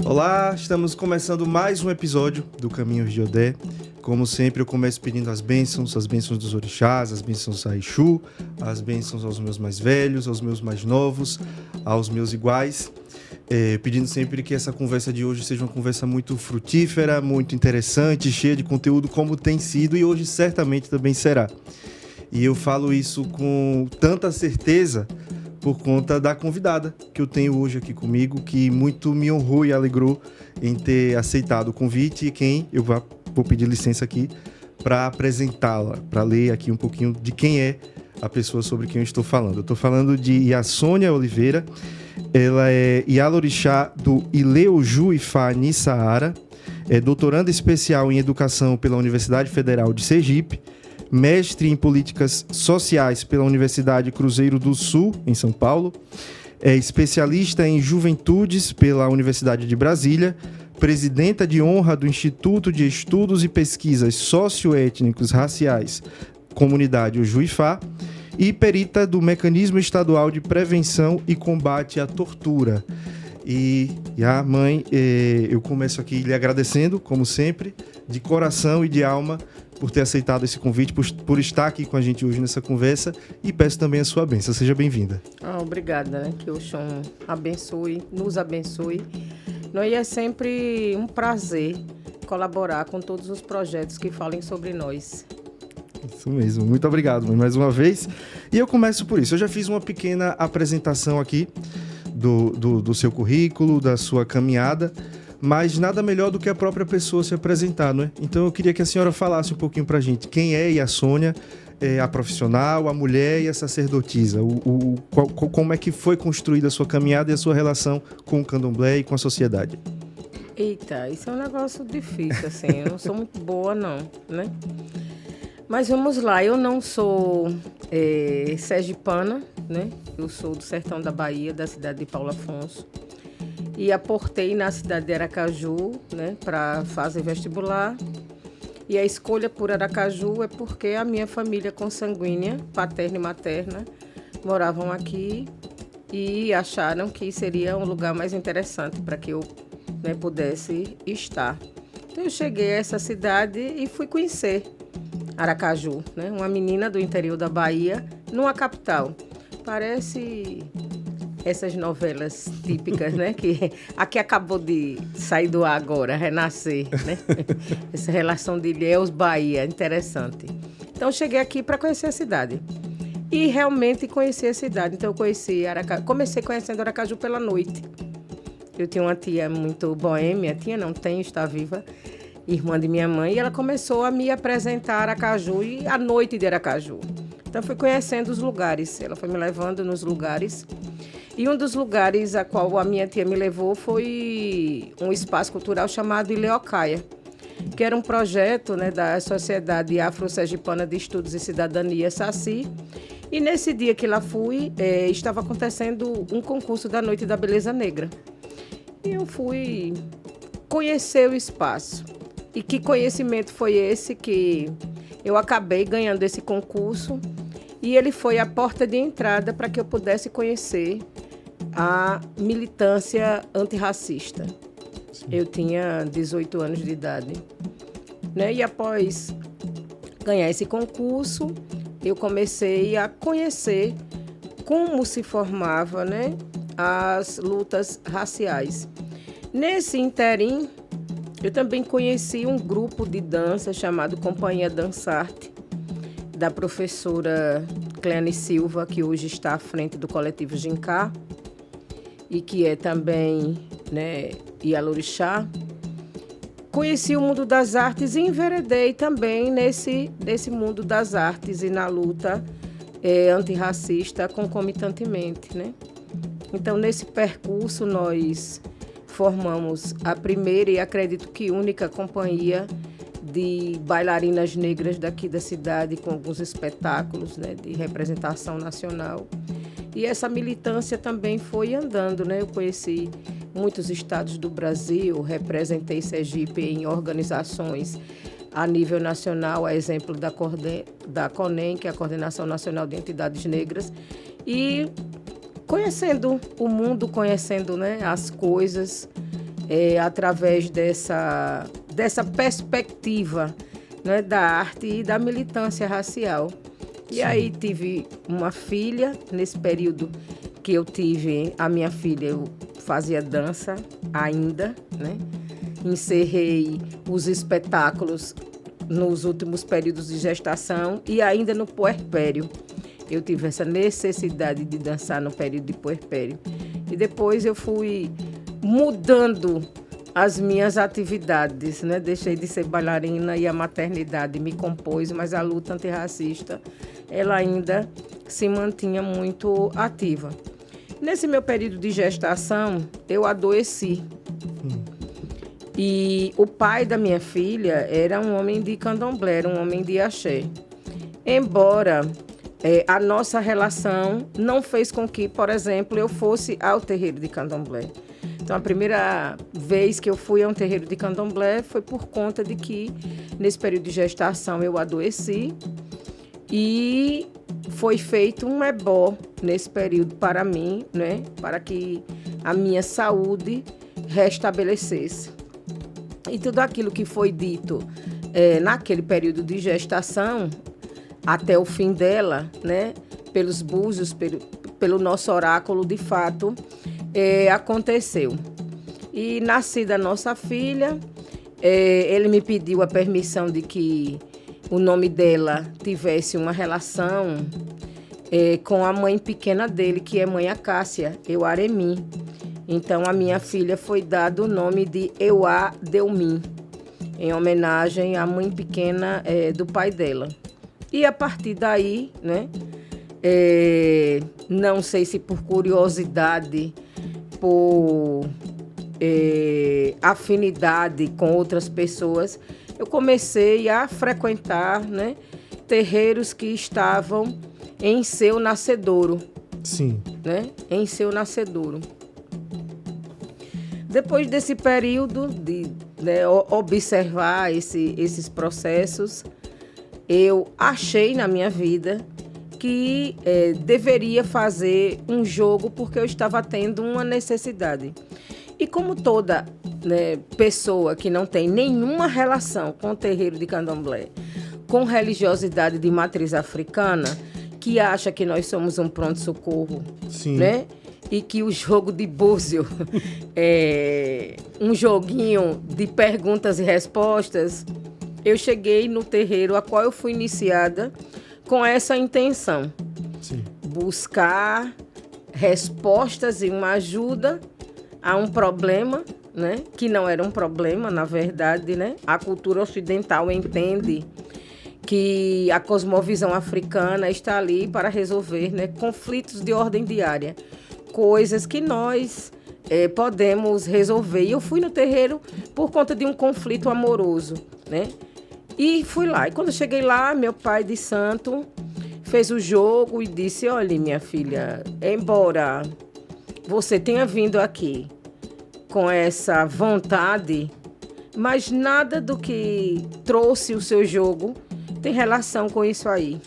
Olá, estamos começando mais um episódio do Caminhos de Odé. Como sempre, eu começo pedindo as bênçãos dos orixás, as bênçãos a Exu, as bênçãos aos meus mais velhos, aos meus mais novos, aos meus iguais. Pedindo sempre que essa conversa de hoje seja uma conversa muito frutífera, muito interessante, cheia de conteúdo, como tem sido e hoje certamente também será. E eu falo isso com tanta certeza por conta da convidada que eu tenho hoje aqui comigo, que muito me honrou e alegrou em ter aceitado o convite, e quem eu vou pedir licença aqui para apresentá-la, para ler aqui um pouquinho de quem é a pessoa sobre quem eu estou falando. Eu estou falando de Iasônia Oliveira. Ela é Ialorixá do Ileuju Ifá Nissaara, é doutoranda especial em Educação pela Universidade Federal de Sergipe, mestre em Políticas Sociais pela Universidade Cruzeiro do Sul, em São Paulo, é especialista em Juventudes pela Universidade de Brasília, presidenta de honra do Instituto de Estudos e Pesquisas Socioétnicos Raciais, Comunidade Uju-Ifá, e perita do Mecanismo Estadual de Prevenção e Combate à Tortura. E a mãe, eu começo aqui lhe agradecendo, como sempre, de coração e de alma, por ter aceitado esse convite, por estar aqui com a gente hoje nessa conversa, e peço também a sua bênção. Seja bem-vinda. Obrigada, né? Que o Oxum abençoe, nos abençoe. E é sempre um prazer colaborar com todos os projetos que falem sobre nós. Isso mesmo. Muito obrigado, mãe, mais uma vez. E eu começo por isso. Eu já fiz uma pequena apresentação aqui do seu currículo, da sua caminhada, mas nada melhor do que a própria pessoa se apresentar, não é? Então eu queria que a senhora falasse um pouquinho pra gente quem é Iasônia, a profissional, a mulher e a sacerdotisa. Como é que foi construída a sua caminhada e a sua relação com o candomblé e com a sociedade? Eita, isso é um negócio difícil, assim. Eu não sou muito boa, não, né? Mas vamos lá, eu não sou sergipana, né? Eu sou do sertão da Bahia, da cidade de Paulo Afonso. E aportei na cidade de Aracaju, né, para fazer vestibular. E a escolha por Aracaju é porque a minha família consanguínea, paterna e materna, moravam aqui e acharam que seria um lugar mais interessante para que eu, né, pudesse estar. Então eu cheguei a essa cidade e fui conhecer Aracaju, né, uma menina do interior da Bahia, numa capital. Parece essas novelas típicas, né? Que aqui acabou de sair do ar agora, renascer, né? Essa relação de Ilhéus, Bahia, interessante. Então, eu cheguei aqui para conhecer a cidade. E realmente conheci a cidade. Então, eu conheci Aracaju. Comecei conhecendo Aracaju pela noite. Eu tinha uma tia muito boêmia, está viva, irmã de minha mãe, e ela começou a me apresentar Aracaju e a noite de Aracaju. Então, fui conhecendo os lugares. Ela foi me levando nos lugares. E um dos lugares a qual a minha tia me levou foi um espaço cultural chamado Ileocaia, que era um projeto, né, da Sociedade Afro-Sergipana de Estudos e Cidadania, SACI. E nesse dia que lá fui, estava acontecendo um concurso da Noite da Beleza Negra. E eu fui conhecer o espaço. E que conhecimento foi esse que eu acabei ganhando esse concurso? E ele foi a porta de entrada para que eu pudesse conhecer a militância antirracista. Sim. Eu tinha 18 anos de idade, né? E após ganhar esse concurso, eu comecei a conhecer como se formava, né, as lutas raciais. Nesse interim, eu também conheci um grupo de dança chamado Companhia Dançarte, da professora Cleane Silva, que hoje está à frente do coletivo Gincá, e que é também, né, Ialorixá. Conheci o mundo das artes e enveredei também nesse mundo das artes e na luta antirracista concomitantemente, né? Então, nesse percurso, nós formamos a primeira e acredito que única companhia de bailarinas negras daqui da cidade, com alguns espetáculos, né, de representação nacional. E essa militância também foi andando, né? Eu conheci muitos estados do Brasil, representei Sergipe em organizações a nível nacional, a exemplo da CONEM, que é a Coordenação Nacional de Entidades Negras, e conhecendo o mundo, conhecendo, né, as coisas, através dessa perspectiva, né, da arte e da militância racial. E aí tive uma filha, nesse período que eu tive a minha filha, eu fazia dança ainda, né? Encerrei os espetáculos nos últimos períodos de gestação e ainda no puerpério. Eu tive essa necessidade de dançar no período de puerpério. E depois eu fui mudando as minhas atividades, né? Deixei de ser bailarina e a maternidade me compôs, mas a luta antirracista, ela ainda se mantinha muito ativa. Nesse meu período de gestação, eu adoeci. E o pai da minha filha era um homem de candomblé, era um homem de axé. Embora a nossa relação não fez com que, por exemplo, eu fosse ao terreiro de candomblé. Então, a primeira vez que eu fui a um terreiro de candomblé foi por conta de que, nesse período de gestação, eu adoeci e foi feito um ebó nesse período para mim, né, para que a minha saúde restabelecesse. E tudo aquilo que foi dito naquele período de gestação, até o fim dela, né, pelos búzios, pelo nosso oráculo, de fato, aconteceu. E nascida a nossa filha, ele me pediu a permissão de que o nome dela tivesse uma relação com a mãe pequena dele, que é mãe Acácia, Euaremi. Então, a minha filha foi dado o nome de Euá Delmin, em homenagem à mãe pequena do pai dela. E a partir daí, né, não sei se por curiosidade, por afinidade com outras pessoas, eu comecei a frequentar, né, terreiros que estavam em seu nascedouro. Sim. Né, em seu nascedouro. Depois desse período de observar esses processos, eu achei na minha vida que deveria fazer um jogo porque eu estava tendo uma necessidade. E como toda, né, pessoa que não tem nenhuma relação com o terreiro de candomblé, com religiosidade de matriz africana, que acha que nós somos um pronto-socorro, né? E que o jogo de búzio é um joguinho de perguntas e respostas, eu cheguei no terreiro a qual eu fui iniciada com essa intenção. Sim. Buscar respostas e uma ajuda a um problema, né? Que não era um problema, na verdade, né? A cultura ocidental entende que a cosmovisão africana está ali para resolver, né, conflitos de ordem diária, coisas que nós podemos resolver. E eu fui no terreiro por conta de um conflito amoroso, né? E fui lá. E quando eu cheguei lá, meu pai de santo fez o jogo e disse: olha, minha filha, embora você tenha vindo aqui com essa vontade, mas nada do que trouxe o seu jogo tem relação com isso aí.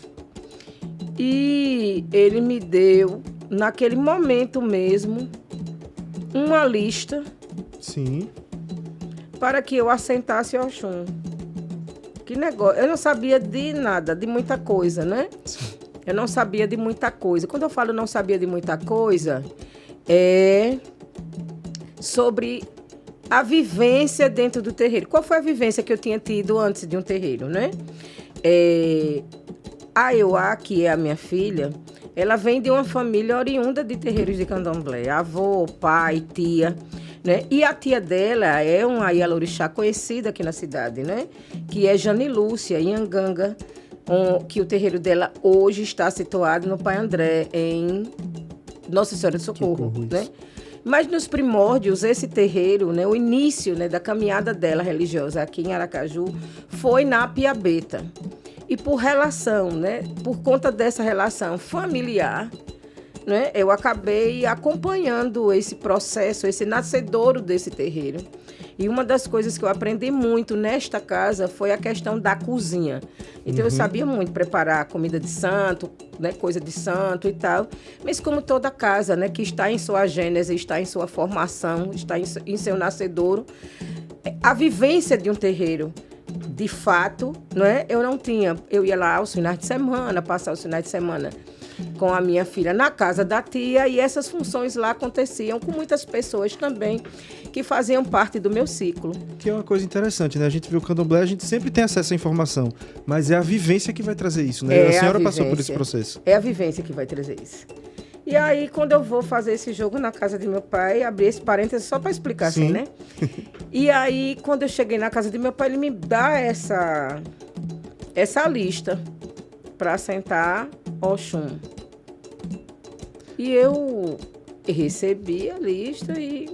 E ele me deu, naquele momento mesmo, uma lista. Sim. Para que eu assentasse Oxum. Que negócio. Eu não sabia de nada, de muita coisa, né? Sim. Eu não sabia de muita coisa. Quando eu falo não sabia de muita coisa, é sobre a vivência dentro do terreiro. Qual foi a vivência que eu tinha tido antes de um terreiro, né? A Euá, que é a minha filha, ela vem de uma família oriunda de terreiros de candomblé. Avô, pai, tia, né? E a tia dela é uma Ialorixá conhecida aqui na cidade, né? Que é Jane Lúcia, Ianganga, que o terreiro dela hoje está situado no Pai André, em Nossa Senhora do Socorro, né? Mas nos primórdios, esse terreiro, né, o início, né, da caminhada dela religiosa aqui em Aracaju foi na Piabeta. E por relação, né, por conta dessa relação familiar, né, eu acabei acompanhando esse processo, esse nascedouro desse terreiro. E uma das coisas que eu aprendi muito nesta casa foi a questão da cozinha. Então, eu sabia muito preparar comida de santo, né, coisa de santo e tal. Mas como toda casa, né, que está em sua gênese, está em sua formação, está em seu nascedouro, a vivência de um terreiro, de fato, não é? Eu não tinha. Eu ia lá aos finais de semana, passar os finais de semana com a minha filha na casa da tia, e essas funções lá aconteciam com muitas pessoas também que faziam parte do meu ciclo. Que é uma coisa interessante, né? A gente vê o candomblé, a gente sempre tem acesso à informação, mas é a vivência que vai trazer isso, né? A senhora passou por esse processo. É a vivência que vai trazer isso. E aí, quando eu vou fazer esse jogo na casa de meu pai, abri esse parênteses só para explicar assim, né? E aí, quando eu cheguei na casa de meu pai, ele me dá essa lista para sentar Oxum. E eu recebi a lista e...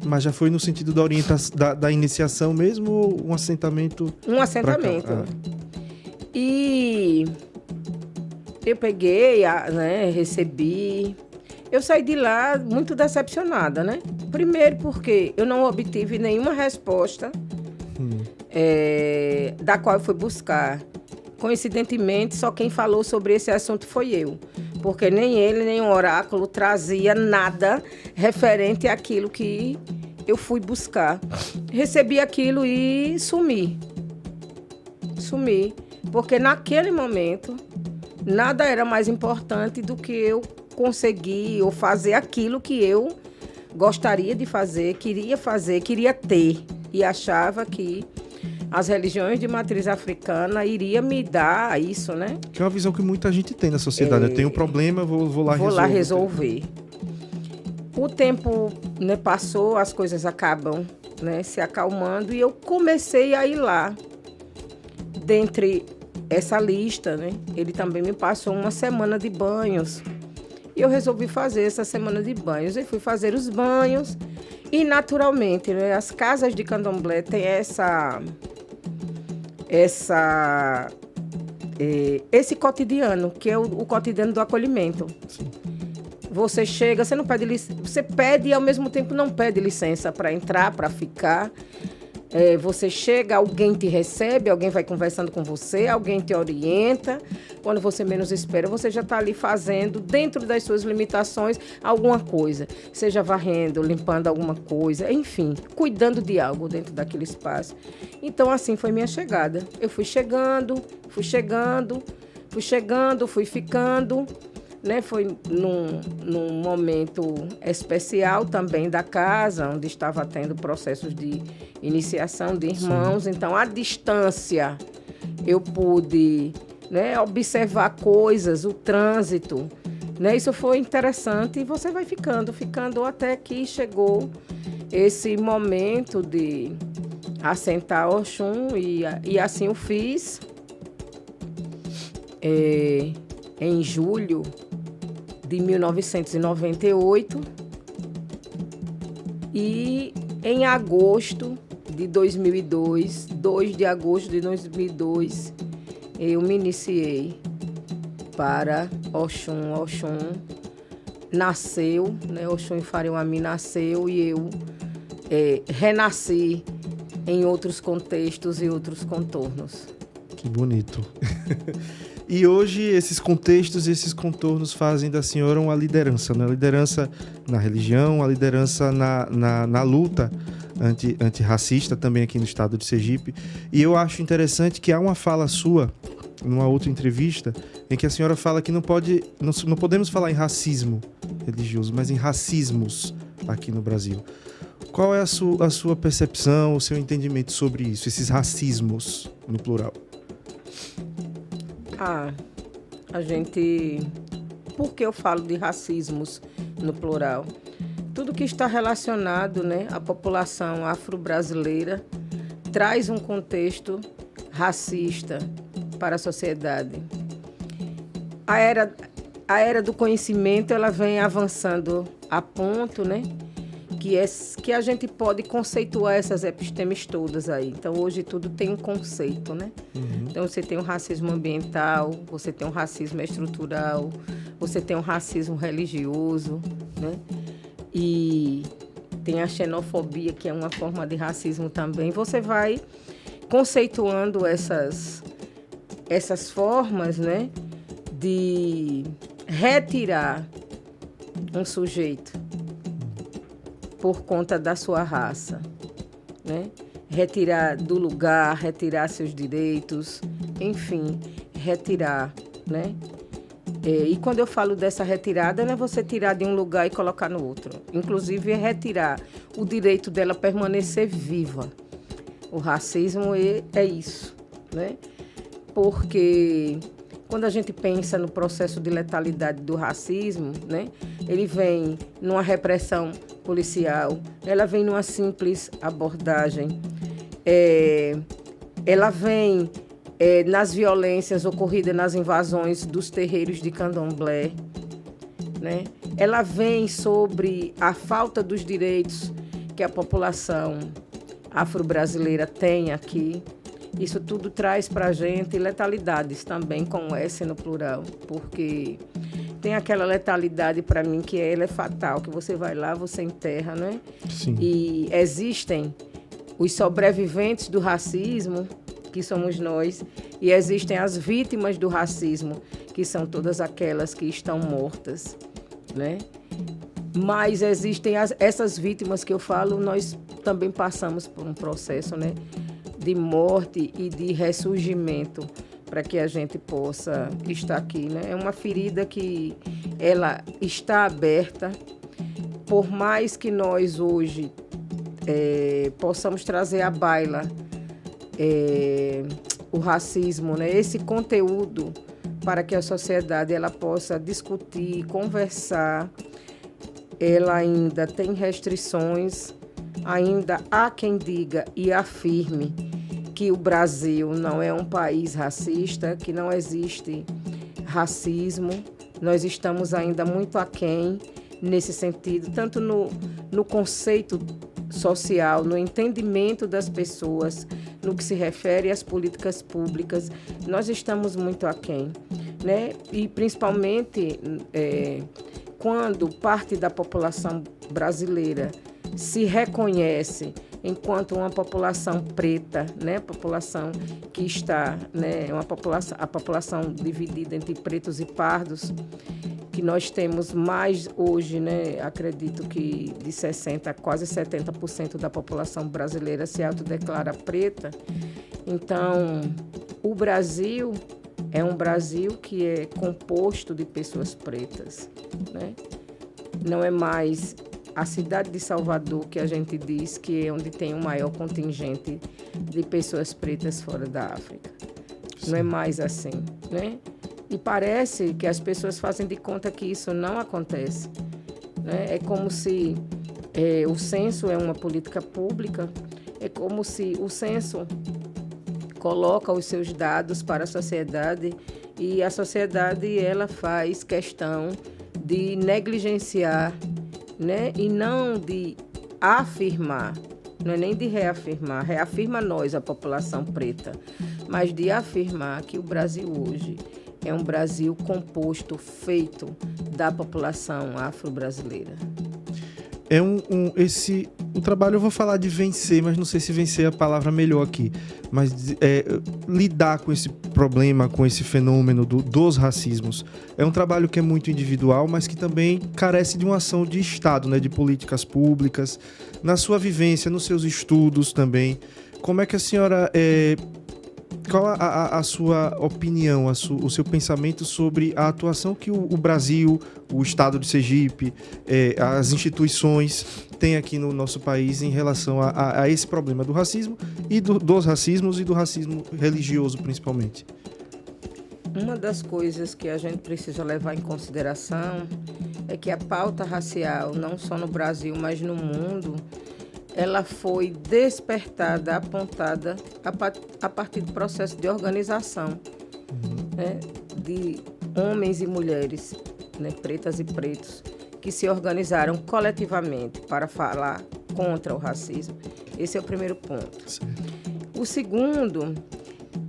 Mas já foi no sentido da orientação, da iniciação mesmo, ou um assentamento? Um assentamento. E eu peguei, né, recebi. Eu saí de lá muito decepcionada, né? Primeiro porque eu não obtive nenhuma resposta da qual eu fui buscar. Coincidentemente, só quem falou sobre esse assunto foi eu. Porque nem ele, nem o oráculo trazia nada referente àquilo que eu fui buscar. Recebi aquilo e sumi. Sumi. Porque naquele momento, nada era mais importante do que eu conseguir ou fazer aquilo que eu gostaria de fazer, queria ter. E achava que as religiões de matriz africana iriam me dar isso, né? Que é uma visão que muita gente tem na sociedade. Eu tenho um problema, vou lá resolver. O tempo, né, passou, as coisas acabam, né, se acalmando, e eu comecei a ir lá. Dentre essa lista, né, ele também me passou uma semana de banhos. E eu resolvi fazer essa semana de banhos. Eu fui fazer os banhos e, naturalmente, né, as casas de candomblé têm esse cotidiano, que é o cotidiano do acolhimento. Sim. Você chega, você não pede licença, você pede e ao mesmo tempo não pede licença para entrar, para ficar. Você chega, alguém te recebe, alguém vai conversando com você, alguém te orienta. Quando você menos espera, você já está ali fazendo, dentro das suas limitações, alguma coisa. Seja varrendo, limpando alguma coisa, enfim, cuidando de algo dentro daquele espaço. Então, assim foi minha chegada. Eu fui chegando, fui ficando, né? Foi num momento especial também da casa, onde estava tendo processos de iniciação de irmãos. Sim. Então, à distância, eu pude, né, observar coisas, o trânsito, né? Isso foi interessante e você vai ficando até que chegou esse momento de assentar Oxum e assim eu fiz. Em julho de 1998 e em agosto de 2002, 2 de agosto de 2002, eu me iniciei para Oxum. Oxum nasceu, né? Oxum Ifariwami nasceu e eu renasci em outros contextos e outros contornos. Que bonito. E hoje esses contextos e esses contornos fazem da senhora uma liderança, né? Liderança na religião, a liderança na luta antirracista também aqui no estado de Sergipe. E eu acho interessante que há uma fala sua, numa outra entrevista, em que a senhora fala que não podemos falar em racismo religioso, mas em racismos aqui no Brasil. Qual é a sua percepção, o seu entendimento sobre isso, esses racismos no plural? Por que eu falo de racismos no plural? Tudo que está relacionado, né, à população afro-brasileira traz um contexto racista para a sociedade. A era do conhecimento, ela vem avançando a ponto, né, que a gente pode conceituar essas epistemes todas aí. Então, hoje tudo tem um conceito, né? Uhum. Então, você tem o racismo ambiental, você tem o racismo estrutural, você tem o racismo religioso, né? E tem a xenofobia, que é uma forma de racismo também. Você vai conceituando essas formas, né, de retirar um sujeito por conta da sua raça, né? Retirar do lugar, retirar seus direitos, enfim, retirar, né? E quando eu falo dessa retirada, não é você tirar de um lugar e colocar no outro. Inclusive, é retirar o direito dela permanecer viva. O racismo é isso, né? Porque quando a gente pensa no processo de letalidade do racismo, né, ele vem numa repressão policial, ela vem numa simples abordagem, ela vem nas violências ocorridas nas invasões dos terreiros de candomblé, né? Ela vem sobre a falta dos direitos que a população afro-brasileira tem aqui. Isso tudo traz para a gente letalidades também, com S no plural, porque tem aquela letalidade para mim que ela é fatal, que você vai lá, você enterra, né? Sim. E existem os sobreviventes do racismo, que somos nós, e existem as vítimas do racismo, que são todas aquelas que estão mortas, né? Mas existem essas vítimas que eu falo, nós também passamos por um processo, né, de morte e de ressurgimento para que a gente possa estar aqui, né? É uma ferida que ela está aberta, por mais que nós hoje possamos trazer à baila o racismo, né? Esse conteúdo para que a sociedade ela possa discutir, conversar, ela ainda tem restrições, ainda há quem diga e afirme que o Brasil não é um país racista, que não existe racismo. Nós estamos ainda muito aquém nesse sentido, tanto no conceito social, no entendimento das pessoas, no que se refere às políticas públicas, nós estamos muito aquém, né? E principalmente quando parte da população brasileira se reconhece enquanto uma população preta, né, população que está, né, a população dividida entre pretos e pardos, que nós temos mais hoje, né, acredito que de 60% a quase 70% da população brasileira se autodeclara preta. Então, o Brasil é um Brasil que é composto de pessoas pretas, né? Não é mais a cidade de Salvador, que a gente diz que é onde tem o maior contingente de pessoas pretas fora da África. Sim. Não é mais assim, né? E parece que as pessoas fazem de conta que isso não acontece, né? É como se o censo é uma política pública, é como se o censo coloca os seus dados para a sociedade e a sociedade ela faz questão de negligenciar, né? E não de afirmar, não é nem de reafirmar, reafirma nós, a população preta, mas de afirmar que o Brasil hoje é um Brasil composto, feito da população afro-brasileira. O trabalho, eu vou falar de vencer, mas não sei se vencer é a palavra melhor aqui, mas lidar com esse problema, com esse fenômeno dos racismos, é um trabalho que é muito individual, mas que também carece de uma ação de Estado, né, de políticas públicas, na sua vivência, nos seus estudos também. Como é que a senhora... Qual a sua opinião, o seu pensamento sobre a atuação que o Brasil, o Estado de Sergipe, as instituições têm aqui no nosso país em relação a esse problema do racismo e dos racismos e do racismo religioso, principalmente? Uma das coisas que a gente precisa levar em consideração é que a pauta racial, não só no Brasil, mas no mundo, ela foi despertada, apontada a partir do processo de organização, né, de homens e mulheres, né, pretas e pretos, que se organizaram coletivamente para falar contra o racismo. Esse é o primeiro ponto. Sim. O segundo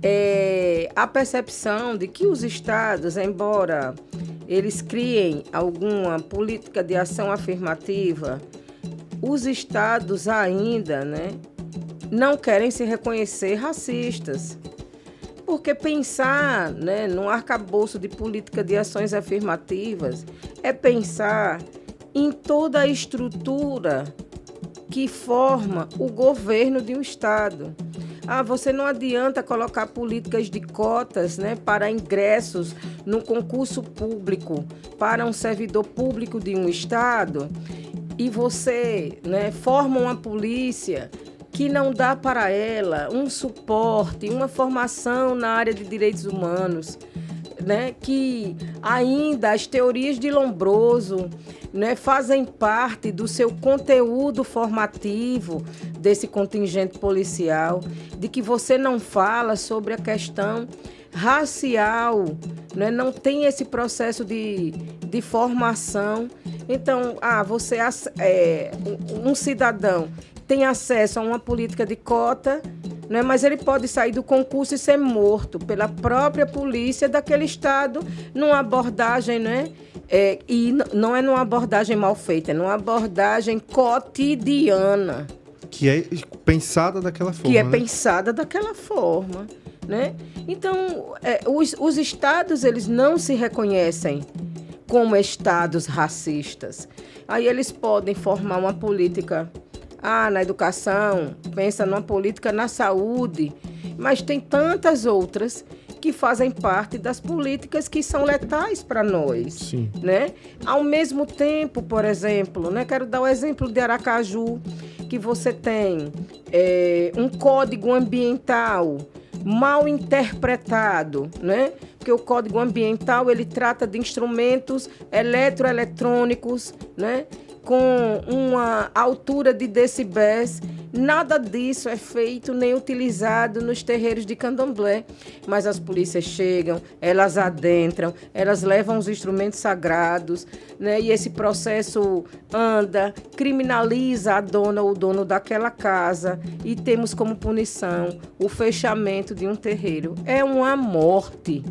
é a percepção de que os estados, embora eles criem alguma política de ação afirmativa, os estados ainda, né, não querem se reconhecer racistas. Porque pensar, né, num arcabouço de política de ações afirmativas é pensar em toda a estrutura que forma o governo de um estado. Você não adianta colocar políticas de cotas, né, para ingressos no concurso público para um servidor público de um estado e você, né, forma uma polícia que não dá para ela um suporte, uma formação na área de direitos humanos, né, que ainda as teorias de Lombroso, né, fazem parte do seu conteúdo formativo desse contingente policial, de que você não fala sobre a questão racial, né, não tem esse processo de formação. Então, você um cidadão tem acesso a uma política de cota, né, mas ele pode sair do concurso e ser morto pela própria polícia daquele estado numa abordagem, né? E não é numa abordagem mal feita, é numa abordagem cotidiana. Que é pensada daquela forma. Que é pensada daquela forma, né? Então, os estados, eles não se reconhecem como estados racistas. Aí eles podem formar uma política na educação, pensa numa política na saúde, mas tem tantas outras que fazem parte das políticas que são letais para nós. Sim. Né? Ao mesmo tempo, por exemplo, né, quero dar o exemplo de Aracaju, que você tem um código ambiental mal interpretado, né? Porque o Código Ambiental, ele trata de instrumentos eletroeletrônicos, né, com uma altura de decibéis. Nada disso é feito nem utilizado nos terreiros de candomblé. Mas as polícias chegam, elas adentram, elas levam os instrumentos sagrados, né? E esse processo anda, criminaliza a dona ou o dono daquela casa e temos como punição o fechamento de um terreiro. É uma morte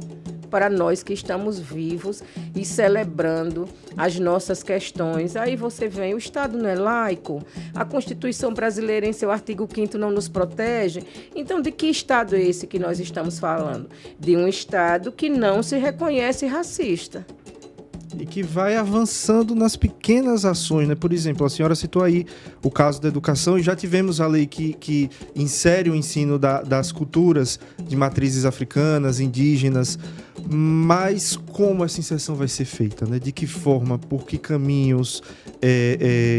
para nós que estamos vivos e celebrando as nossas questões. Aí você vem, o Estado não é laico, a Constituição brasileira em seu artigo 5º não nos protege. Então, de que Estado é esse que nós estamos falando? De um Estado que não se reconhece racista. E que vai avançando nas pequenas ações, né? Por exemplo, a senhora citou aí o caso da educação e já tivemos a lei que insere o ensino das culturas de matrizes africanas, indígenas, mas como essa inserção vai ser feita, né? De que forma, por que caminhos,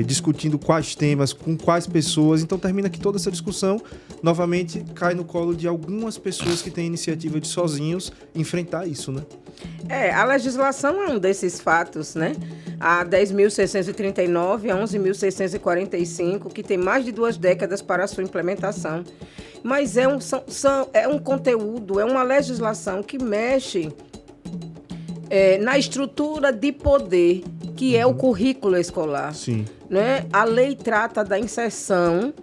discutindo quais temas, com quais pessoas. Então termina que toda essa discussão novamente cai no colo de algumas pessoas que têm a iniciativa de sozinhos enfrentar isso, né? A legislação é um desses fatos, né? A 10.639, a 11.645, que tem mais de 2 décadas para a sua implementação. Mas é um conteúdo, é uma legislação que mexe na estrutura de poder, que é o currículo escolar. Sim. Né? A lei trata da inserção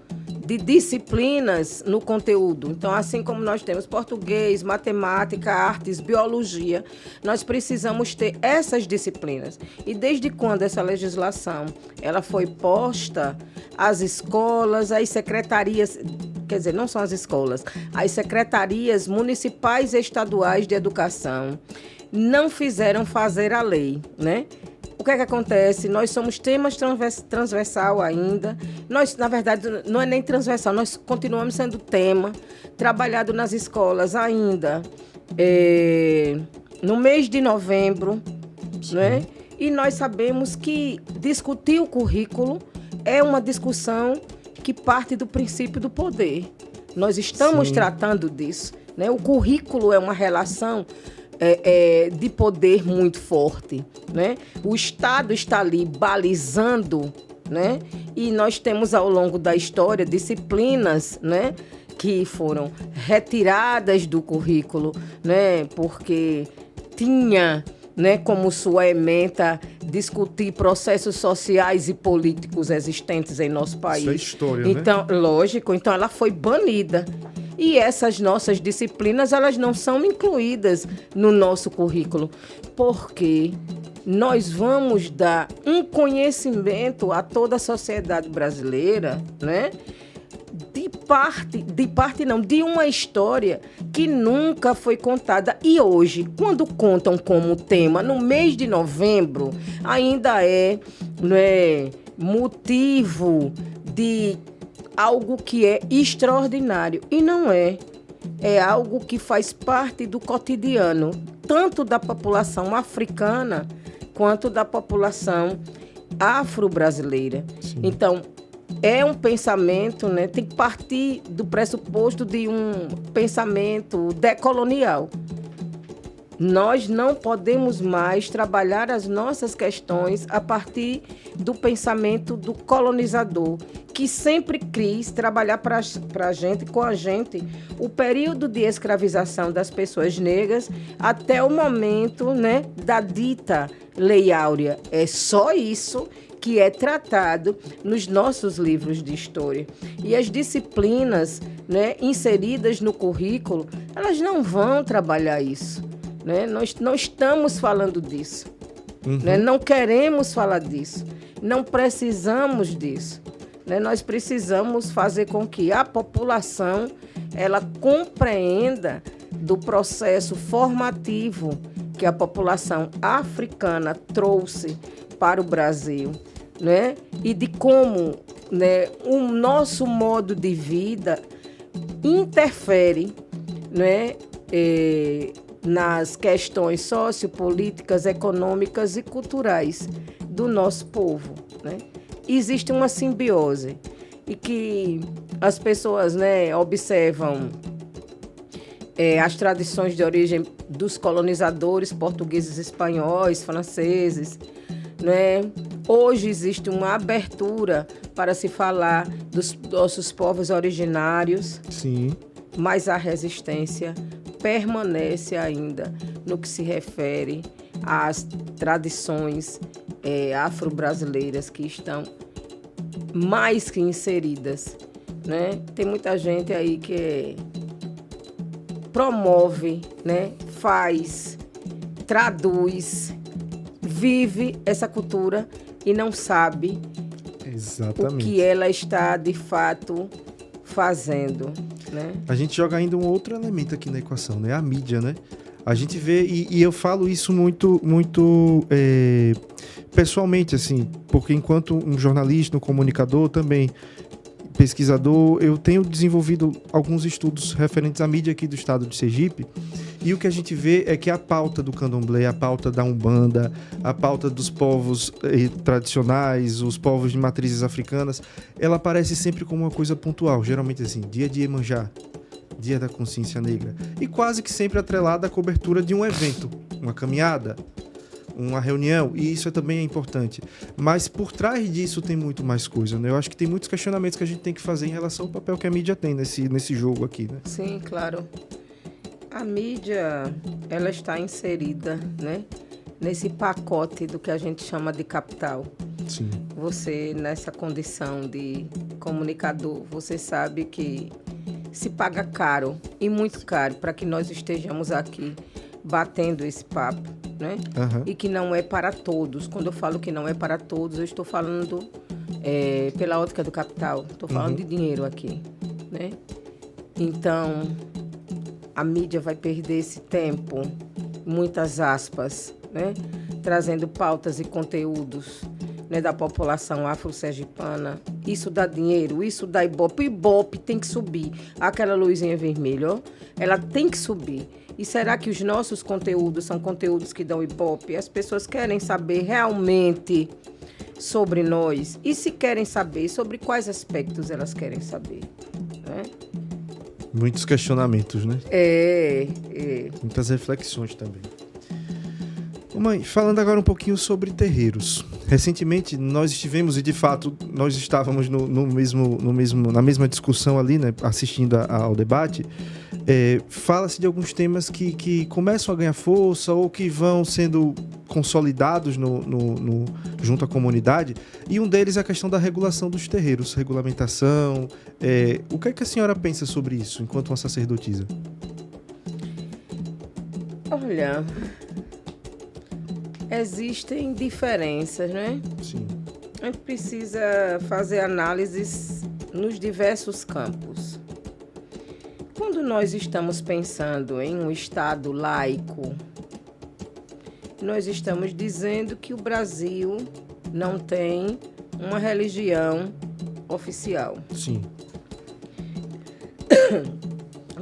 de disciplinas no conteúdo. Então, assim como nós temos português, matemática, artes, biologia, nós precisamos ter essas disciplinas. E desde quando essa legislação ela foi posta, as escolas, as secretarias, quer dizer, não são as escolas, as secretarias municipais e estaduais de educação não fizeram fazer a lei, né? O que é que acontece? Nós somos temas transversal ainda. Nós, na verdade, não é nem transversal, nós continuamos sendo tema, trabalhado nas escolas ainda no mês de novembro, né? E nós sabemos que discutir o currículo é uma discussão que parte do princípio do poder. Nós estamos tratando disso, né? O currículo é uma relação de poder muito forte, né? O Estado está ali balizando, né? E nós temos ao longo da história disciplinas, né, que foram retiradas do currículo, né, porque tinha, né, como sua ementa discutir processos sociais e políticos existentes em nosso país. Isso é história, então, né? Lógico, então ela foi banida. E essas nossas disciplinas, elas não são incluídas no nosso currículo. Por quê? nós vamos dar um conhecimento a toda a sociedade brasileira, né? De uma história que nunca foi contada. E hoje, quando contam como tema, no mês de novembro, ainda né, motivo de algo que é extraordinário. E não é. É algo que faz parte do cotidiano, tanto da população africana quanto da população afro-brasileira. Então, é um pensamento, né? Tem que partir do pressuposto de um pensamento decolonial. Nós não podemos mais trabalhar as nossas questões a partir do pensamento do colonizador, que sempre quis trabalhar para a gente, com a gente, o período de escravização das pessoas negras até o momento, né, da dita Lei Áurea. É só isso que é tratado nos nossos livros de história. E as disciplinas, né, inseridas no currículo, elas não vão trabalhar isso. Né? Nós não estamos falando disso. Né? Não queremos falar disso. Não precisamos disso. Né? Nós precisamos fazer com que a população ela compreenda do processo formativo que a população africana trouxe para o Brasil, né? E de como, né, o nosso modo de vida interfere, né, nas questões sociopolíticas, econômicas e culturais do nosso povo, né? Existe uma simbiose e que as pessoas, né, observam as tradições de origem dos colonizadores portugueses, espanhóis, franceses, né? Hoje existe uma abertura para se falar dos nossos povos originários. Sim. Mas a resistência permanece ainda no que se refere às tradições afro-brasileiras que estão mais que inseridas, né? Tem muita gente aí que promove, né? Faz, traduz, vive essa cultura e não sabe exatamente o que ela está de fato fazendo, né? A gente joga ainda um outro elemento aqui na equação, né? A mídia, né? A gente vê, e eu falo isso muito pessoalmente, assim, porque enquanto um jornalista, um comunicador também, pesquisador, eu tenho desenvolvido alguns estudos referentes à mídia aqui do estado de Sergipe, e o que a gente vê é que a pauta do candomblé, a pauta da Umbanda, a pauta dos povos tradicionais, os povos de matrizes africanas, ela aparece sempre como uma coisa pontual, geralmente assim, dia de Iemanjá, dia da consciência negra, e quase que sempre atrelada à cobertura de um evento, uma caminhada, uma reunião, e isso também é importante. Mas por trás disso tem muito mais coisa, né? Eu acho que tem muitos questionamentos que a gente tem que fazer em relação ao papel que a mídia tem nesse jogo aqui, né? Sim, claro. A mídia, ela está inserida, né, nesse pacote do que a gente chama de capital. Sim. Você, nessa condição de comunicador, você sabe que se paga caro, e muito caro, para que nós estejamos aqui batendo esse papo, né? E que não é para todos. Quando eu falo que não é para todos, eu estou falando pela ótica do capital. Estou falando de dinheiro aqui, né? Então, a mídia vai perder esse tempo, muitas aspas, né? Trazendo pautas e conteúdos, né, da população afro-sergipana. Isso dá dinheiro, isso dá ibope. O ibope tem que subir. Aquela luzinha vermelha, ó, ela tem que subir. E será que os nossos conteúdos são conteúdos que dão ibope? As pessoas querem saber realmente sobre nós. E se querem saber, sobre quais aspectos elas querem saber, né? Muitos questionamentos, né? Muitas reflexões também. Mãe, falando agora um pouquinho sobre terreiros. Recentemente nós estivemos, e de fato nós estávamos na mesma discussão ali, né, assistindo ao debate. Fala-se de alguns temas que começam a ganhar força ou que vão sendo consolidados junto à comunidade, e um deles é a questão da regulação dos terreiros, regulamentação. O que é que a senhora pensa sobre isso, enquanto uma sacerdotisa? Olha, Existem diferenças, né? Sim. A gente precisa fazer análises nos diversos campos. Quando nós estamos pensando em um Estado laico, nós estamos dizendo que o Brasil não tem uma religião oficial. Sim.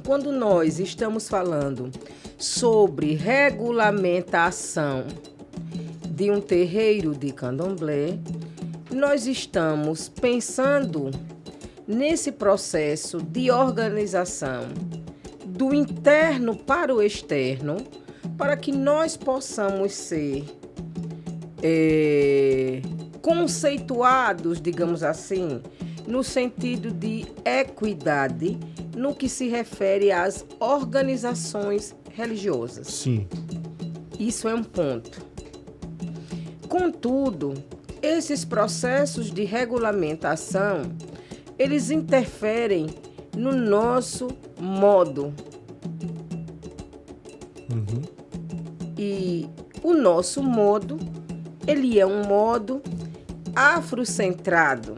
Quando nós estamos falando sobre regulamentação de um terreiro de candomblé, nós estamos pensando nesse processo de organização do interno para o externo, para que nós possamos ser conceituados, digamos assim, no sentido de equidade, no que se refere às organizações religiosas. Sim. Isso é um ponto. Contudo, esses processos de regulamentação, eles interferem no nosso modo. Uhum. E o nosso modo, ele é um modo afrocentrado,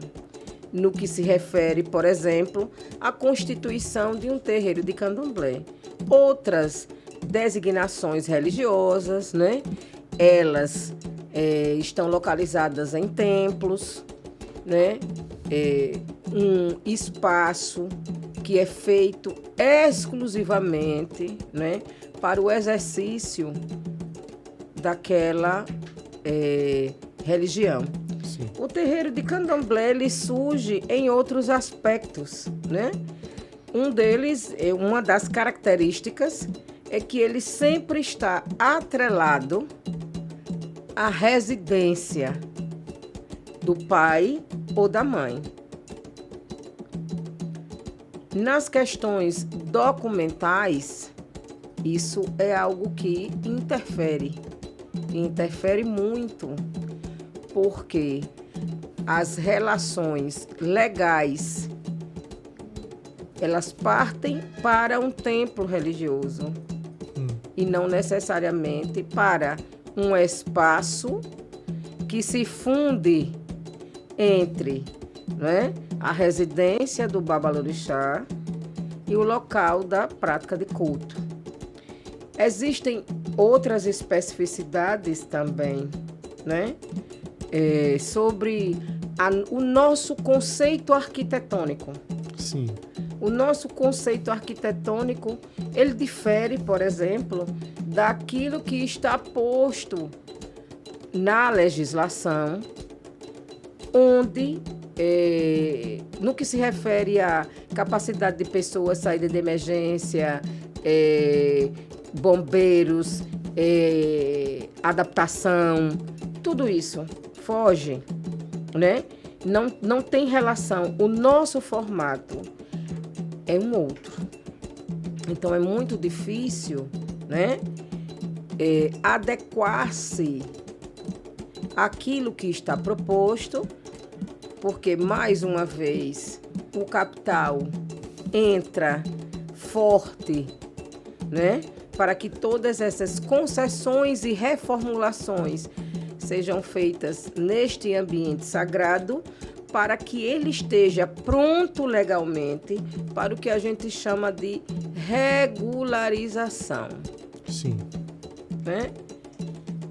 no que se refere, por exemplo, à constituição de um terreiro de candomblé. Outras designações religiosas, né? Elas estão localizadas em templos, né? Um espaço que é feito exclusivamente, né, para o exercício daquela religião. Sim. O terreiro de candomblé ele surge em outros aspectos, né? Um deles, uma das características, é que ele sempre está atrelado à residência do pai ou da mãe. Nas questões documentais, isso é algo que interfere muito, porque as relações legais, elas partem para um templo religioso e não necessariamente para um espaço que se funde entre, né, a residência do Babalorixá e o local da prática de culto. Existem outras especificidades também, né, sobre o nosso conceito arquitetônico. Sim. O nosso conceito arquitetônico, ele difere, por exemplo, daquilo que está posto na legislação, onde, no que se refere à capacidade de pessoas, saída de emergência, bombeiros, adaptação, tudo isso foge, né? Não tem relação. O nosso formato é um outro. Então, é muito difícil, né, adequar-se àquilo que está proposto, porque, mais uma vez, o capital entra forte, né, para que todas essas concessões e reformulações sejam feitas neste ambiente sagrado, para que ele esteja pronto legalmente para o que a gente chama de regularização. Sim. Né?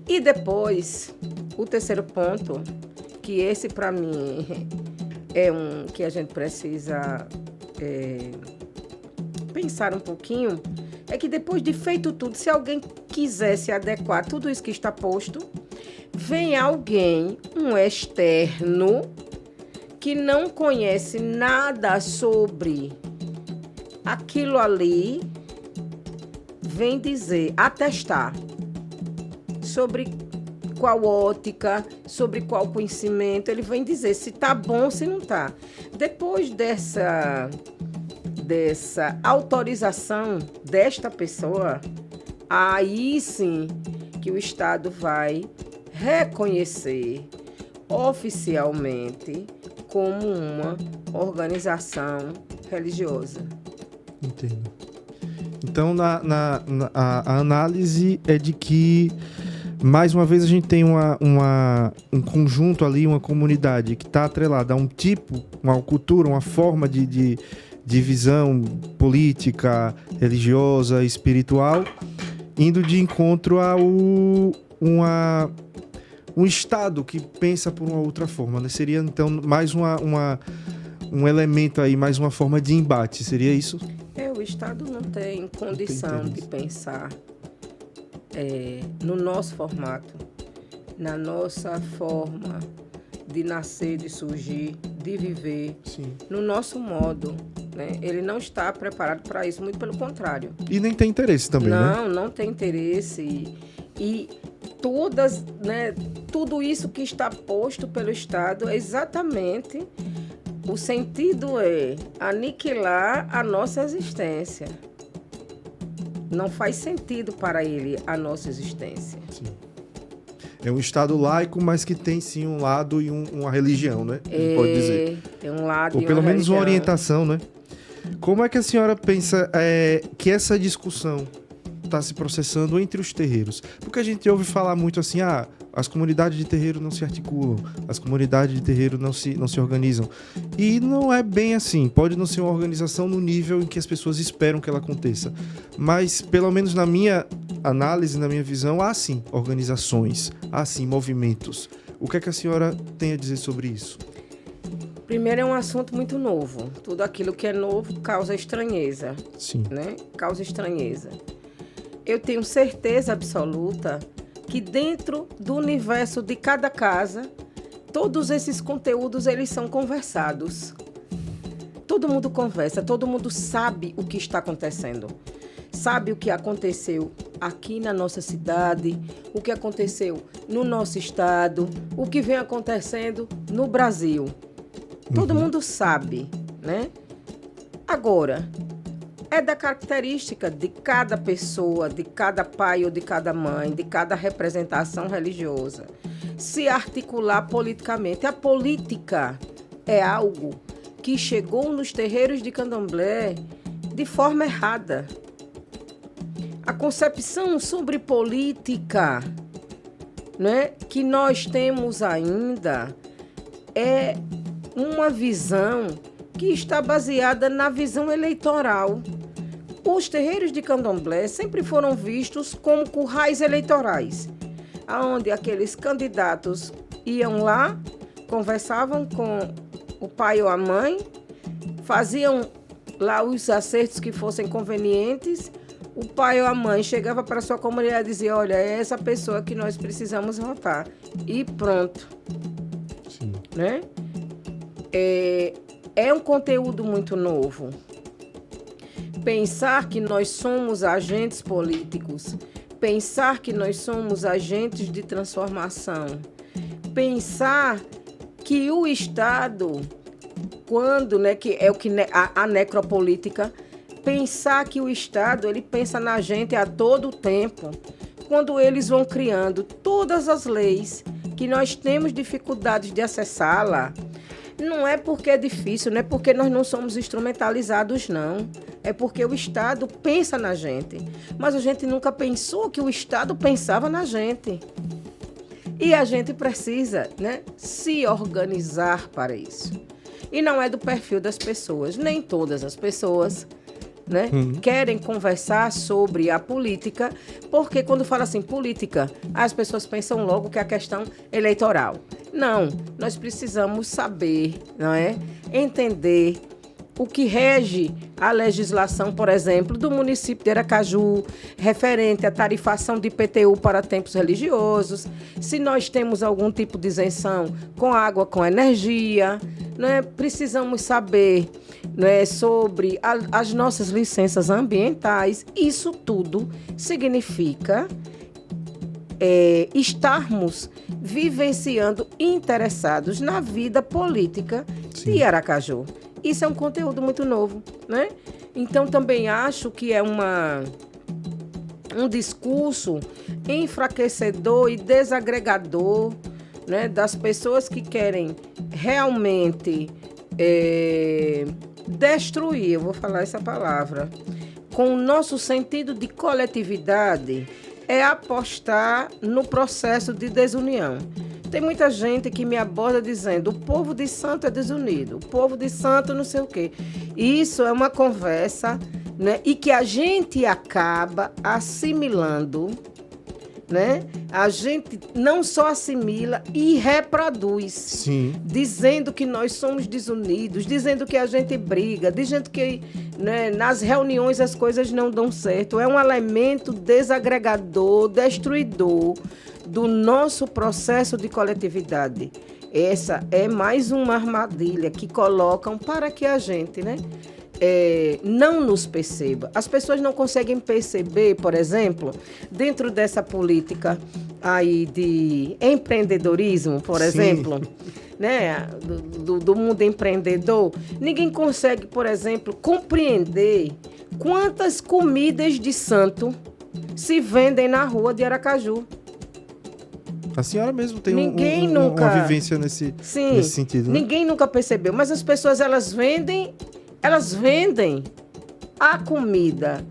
E depois, o terceiro ponto, que esse para mim é um que a gente precisa pensar um pouquinho, é que depois de feito tudo, se alguém quiser se adequar a tudo isso que está posto, vem alguém, um externo, que não conhece nada sobre aquilo ali, vem dizer, atestar sobre qual ótica, sobre qual conhecimento, ele vem dizer se está bom, se não está. Depois dessa autorização desta pessoa, aí sim que o Estado vai reconhecer oficialmente como uma organização religiosa. Entendo. Então, a análise é de que mais uma vez a gente tem um conjunto ali, uma comunidade que está atrelada a um tipo, uma cultura, uma forma de visão política, religiosa, espiritual, indo de encontro a um Estado que pensa por uma outra forma, né? Seria, então, mais um elemento aí, mais uma forma de embate, seria isso? O Estado não tem condição de pensar no nosso formato, na nossa forma de nascer, de surgir, de viver, Sim. no nosso modo, né? Ele não está preparado para isso, muito pelo contrário. E nem tem interesse também, né? Não tem interesse. E tudo isso que está posto pelo Estado é exatamente... O sentido é aniquilar a nossa existência. Não faz sentido para ele a nossa existência. Sim. É um Estado laico, mas que tem sim um lado e uma religião, né? Pode dizer. Tem um lado ou e pelo uma menos uma religião. orientação, né? Como é que a senhora pensa que essa discussão está se processando entre os terreiros? Porque a gente ouve falar muito assim, as comunidades de terreiro não se articulam, as comunidades de terreiro não se organizam. E não é bem assim. Pode não ser uma organização no nível em que as pessoas esperam que ela aconteça. Mas, pelo menos na minha análise, na minha visão, há sim organizações, há sim movimentos. O que é que a senhora tem a dizer sobre isso? Primeiro, é um assunto muito novo. Tudo aquilo que é novo causa estranheza. Sim. Né? Causa estranheza. Eu tenho certeza absoluta que dentro do universo de cada casa, todos esses conteúdos, eles são conversados. Todo mundo conversa, todo mundo sabe o que está acontecendo. Sabe o que aconteceu aqui na nossa cidade, o que aconteceu no nosso estado, o que vem acontecendo no Brasil. Todo mundo sabe, né? Agora, é da característica de cada pessoa, de cada pai ou de cada mãe, de cada representação religiosa, se articular politicamente. A política é algo que chegou nos terreiros de candomblé de forma errada. A concepção sobre política, né, que nós temos ainda é uma visão que está baseada na visão eleitoral. Os terreiros de candomblé sempre foram vistos como currais eleitorais, onde aqueles candidatos iam lá, conversavam com o pai ou a mãe, faziam lá os acertos que fossem convenientes, o pai ou a mãe chegava para a sua comunidade e dizia, olha, é essa pessoa que nós precisamos votar. E pronto. Sim. Né? É um conteúdo muito novo. Pensar que nós somos agentes políticos, pensar que nós somos agentes de transformação, pensar que o Estado, quando, né, que é o que a necropolítica, pensar que o Estado ele pensa na gente a todo tempo, quando eles vão criando todas as leis que nós temos dificuldades de acessá-la. Não é porque é difícil, não é porque nós não somos instrumentalizados, não. É porque o Estado pensa na gente. Mas a gente nunca pensou que o Estado pensava na gente. E a gente precisa, né, se organizar para isso. E não é do perfil das pessoas. Nem todas as pessoas, né, querem conversar sobre a política, porque quando fala assim, política, as pessoas pensam logo que é a questão eleitoral. Não, nós precisamos saber, não é? Entender o que rege a legislação, por exemplo, do município de Aracaju, referente à tarifação de IPTU para templos religiosos, se nós temos algum tipo de isenção com água, com energia, né? Precisamos saber, né, sobre as nossas licenças ambientais. Isso tudo significa estarmos vivenciando, interessados na vida política de Aracaju. Isso é um conteúdo muito novo, né? Então, também acho que é um discurso enfraquecedor e desagregador, né, das pessoas que querem realmente destruir, eu vou falar essa palavra, com o nosso sentido de coletividade, é apostar no processo de desunião. Tem muita gente que me aborda dizendo: o povo de santo é desunido, o povo de santo não sei o quê. Isso é uma conversa, né? E que a gente acaba assimilando, né? A gente não só assimila e reproduz. Sim. Dizendo que nós somos desunidos, dizendo que a gente briga, dizendo que, né, nas reuniões as coisas não dão certo. É um elemento desagregador, destruidor do nosso processo de coletividade. Essa é mais uma armadilha que colocam para que a gente, né, não nos perceba. As pessoas não conseguem perceber, por exemplo, dentro dessa política aí de empreendedorismo, por exemplo, né, do mundo empreendedor, ninguém consegue, por exemplo, compreender quantas comidas de santo se vendem na rua de Aracaju. A senhora mesmo tem nunca... uma vivência nesse sentido, né? Ninguém nunca percebeu, mas as pessoas elas vendem a comida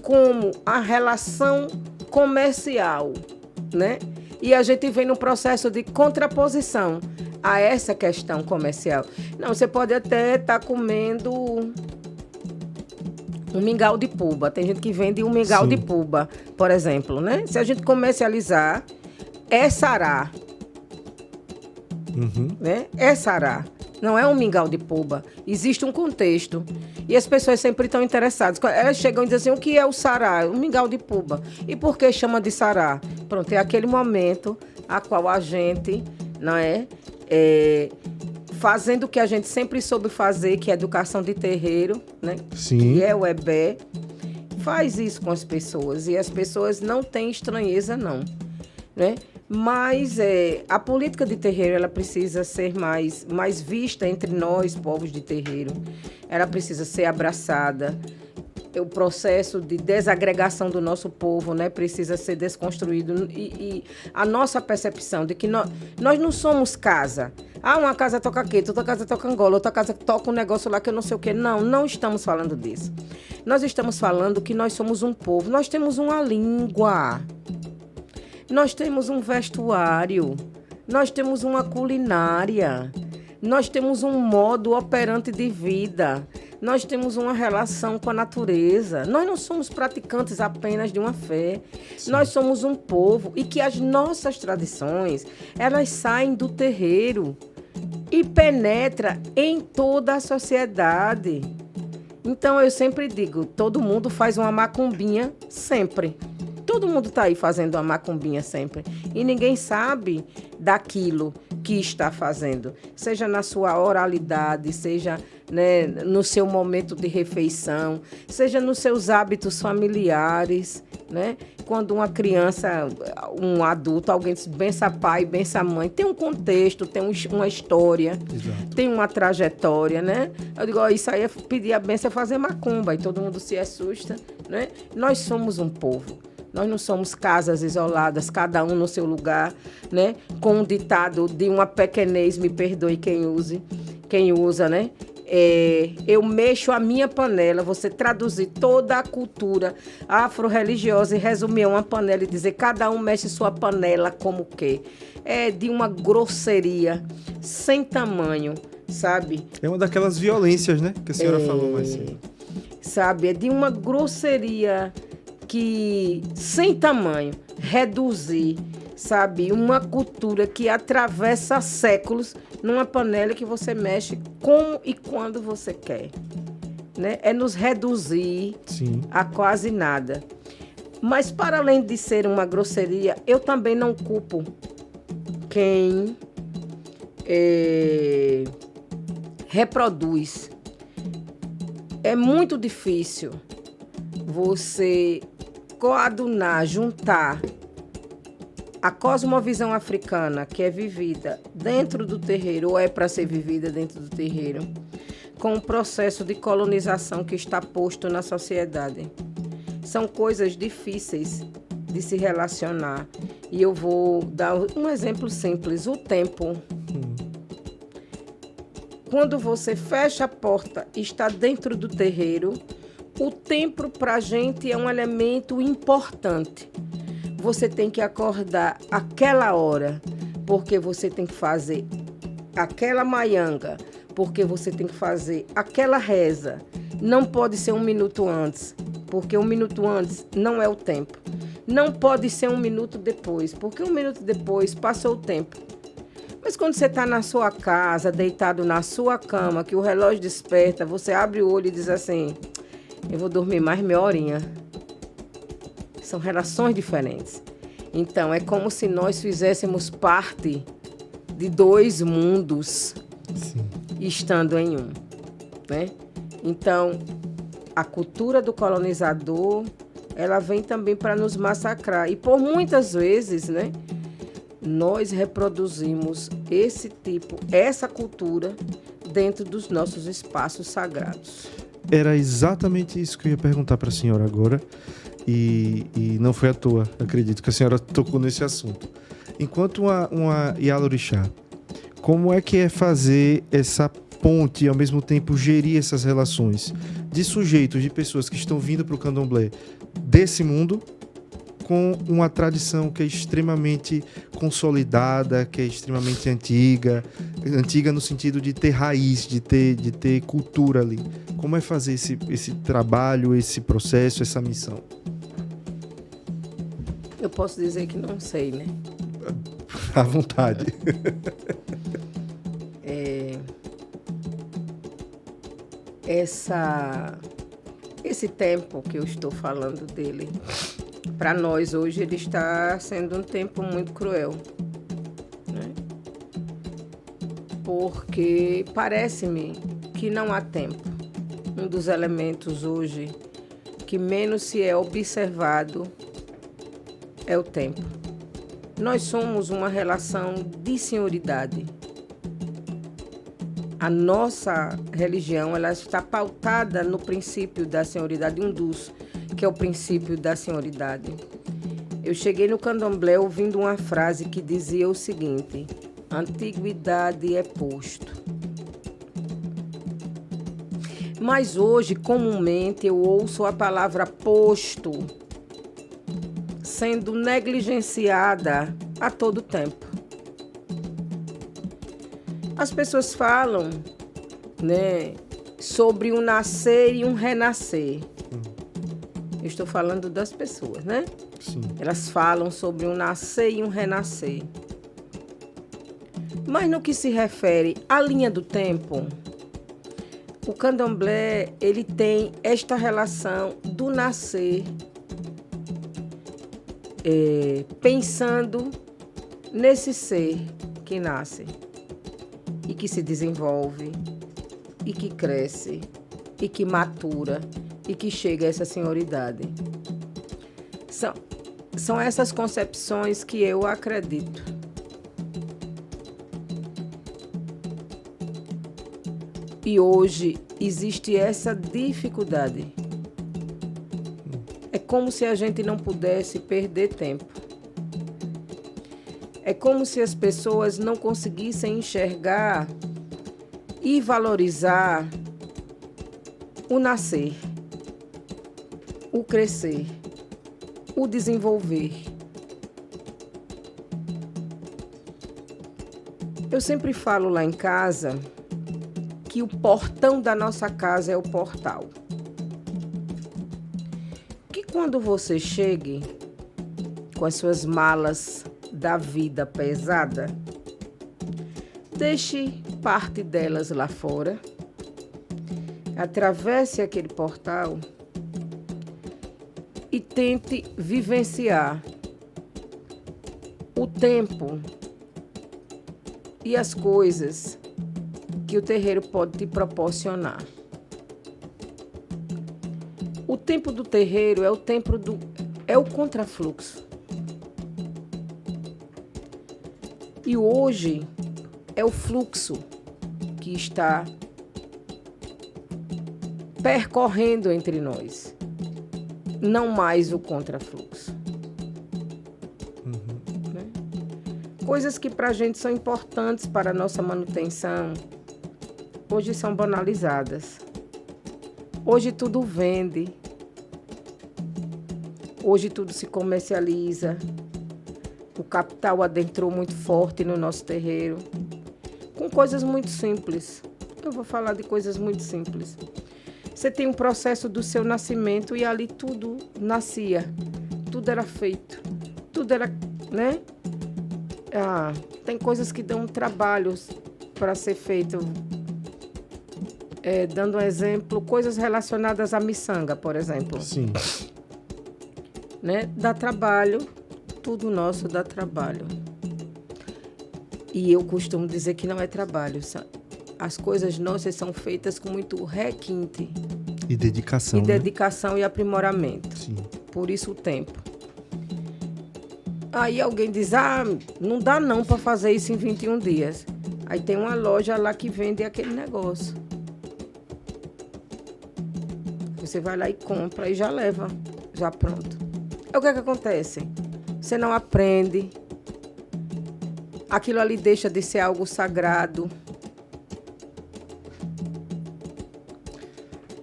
como a relação comercial, né? E a gente vem no processo de contraposição a essa questão comercial. Não, você pode até estar comendo um mingau de puba. Tem gente que vende um mingau de puba, por exemplo, né? Se a gente comercializar, é sará. Né? É sará. Não é um mingau de puba. Existe um contexto. E as pessoas sempre estão interessadas. Elas chegam e dizem assim: o que é o sará? O mingau de puba. E por que chama de sará? Pronto, é aquele momento a qual a gente, não fazendo o que a gente sempre soube fazer, que é educação de terreiro, né? Sim. Que é o EBE, faz isso com as pessoas. E as pessoas não têm estranheza, não, né? Mas a política de terreiro, ela precisa ser mais vista entre nós, povos de terreiro. Ela precisa ser abraçada. O processo de desagregação do nosso povo, né, precisa ser desconstruído. E a nossa percepção de que nós não somos casa. Uma casa toca aqui, outra casa toca Angola, outra casa toca um negócio lá que eu não sei o quê. Não estamos falando disso. Nós estamos falando que nós somos um povo. Nós temos uma língua. Nós temos um vestuário, nós temos uma culinária, nós temos um modo operante de vida, nós temos uma relação com a natureza. Nós não somos praticantes apenas de uma fé. Sim. Nós somos um povo e que as nossas tradições, elas saem do terreiro e penetram em toda a sociedade. Então, eu sempre digo, todo mundo faz uma macumbinha sempre. Todo mundo está aí fazendo uma macumbinha sempre. E ninguém sabe daquilo que está fazendo. Seja na sua oralidade, seja, né, no seu momento de refeição, seja nos seus hábitos familiares, né? Quando uma criança, um adulto, alguém diz bença pai, bença mãe, tem um contexto, tem uma história, exato, tem uma trajetória, né? Eu digo, isso aí é pedir a benção, é fazer macumba, e todo mundo se assusta, né? Nós somos um povo. Nós não somos casas isoladas, cada um no seu lugar, né? Com um ditado de uma pequenez, me perdoe quem usa, né? Eu mexo a minha panela, você traduzir toda a cultura afro-religiosa e resumir uma panela e dizer cada um mexe sua panela como quer. É de uma grosseria sem tamanho, sabe? É uma daquelas violências, né? Que a senhora falou mais cedo. Sabe? É de uma grosseria que, sem tamanho, reduzir, sabe, uma cultura que atravessa séculos numa panela que você mexe como e quando você quer, né? É nos reduzir, sim, a quase nada. Mas, para além de ser uma grosseria, eu também não culpo quem reproduz. É muito difícil você coadunar, juntar a cosmovisão africana, que é vivida dentro do terreiro, ou é para ser vivida dentro do terreiro, com o processo de colonização que está posto na sociedade. São coisas difíceis de se relacionar. E eu vou dar um exemplo simples. O tempo. Quando você fecha a porta e está dentro do terreiro, o tempo para a gente é um elemento importante. você tem que acordar aquela hora, porque você tem que fazer aquela maianga, porque você tem que fazer aquela reza. Não pode ser 1 minuto antes, porque 1 minuto antes não é o tempo. Não pode ser 1 minuto depois, porque 1 minuto depois passou o tempo. Mas quando você está na sua casa, deitado na sua cama, que o relógio desperta, você abre o olho e diz assim, eu vou dormir mais meia horinha. São relações diferentes. Então, é como se nós fizéssemos parte de 2 mundos, sim, estando em um, né? Então, a cultura do colonizador, ela vem também para nos massacrar. E por muitas vezes, né, nós reproduzimos essa cultura dentro dos nossos espaços sagrados. Era exatamente isso que eu ia perguntar para a senhora agora. E não foi à toa, acredito que a senhora tocou nesse assunto. Enquanto uma Yalorixá, como é que é fazer essa ponte e ao mesmo tempo gerir essas relações de sujeitos, de pessoas que estão vindo para o candomblé desse mundo com uma tradição que é extremamente consolidada, que é extremamente antiga no sentido de ter raiz, de ter cultura ali. Como é fazer esse trabalho, esse processo, essa missão? Eu posso dizer que não sei, né? À vontade. Esse tempo que eu estou falando dele, para nós hoje ele está sendo um tempo muito cruel, né? Porque parece-me que não há tempo. Um dos elementos hoje que menos se é observado é o tempo. Nós somos uma relação de senhoridade. A nossa religião, ela está pautada no princípio da senhoridade, um dos, que é o princípio da senhoridade. Eu cheguei no candomblé ouvindo uma frase que dizia o seguinte: antiguidade é posto. Mas hoje, comumente, eu ouço a palavra posto sendo negligenciada a todo tempo. As pessoas falam, né, sobre um nascer e um renascer. Eu estou falando das pessoas, né? Sim. Elas falam sobre um nascer e um renascer. Mas no que se refere à linha do tempo, o candomblé, ele tem esta relação do nascer, pensando nesse ser que nasce e que se desenvolve e que cresce e que matura e que chega a essa senhoridade. São essas concepções que eu acredito. E hoje existe essa dificuldade. É como se a gente não pudesse perder tempo. É como se as pessoas não conseguissem enxergar e valorizar o nascer, o crescer, o desenvolver. Eu sempre falo lá em casa que o portão da nossa casa é o portal. Que quando você chegue com as suas malas da vida pesada, deixe parte delas lá fora, atravesse aquele portal e tente vivenciar o tempo e as coisas que o terreiro pode te proporcionar. O tempo do terreiro é o contrafluxo. E hoje é o fluxo que está percorrendo entre nós, não mais o contrafluxo. Né? Coisas que para a gente são importantes para a nossa manutenção, hoje são banalizadas. Hoje tudo vende. Hoje tudo se comercializa. O capital adentrou muito forte no nosso terreiro. Com coisas muito simples. Eu vou falar de coisas muito simples. Você tem um processo do seu nascimento e ali tudo nascia. Tudo era feito. Tudo era, né? Tem coisas que dão trabalho para ser feito. Dando um exemplo, coisas relacionadas à miçanga, por exemplo. Sim. Né? Dá trabalho. Tudo nosso dá trabalho. E eu costumo dizer que não é trabalho. As coisas nossas são feitas com muito requinte. E dedicação. E dedicação, né? E aprimoramento. Sim. Por isso o tempo. Aí alguém diz, não dá não para fazer isso em 21 dias. Aí tem uma loja lá que vende aquele negócio. Você vai lá e compra e já leva, já pronto. O que é que acontece? Você não aprende. Aquilo ali deixa de ser algo sagrado.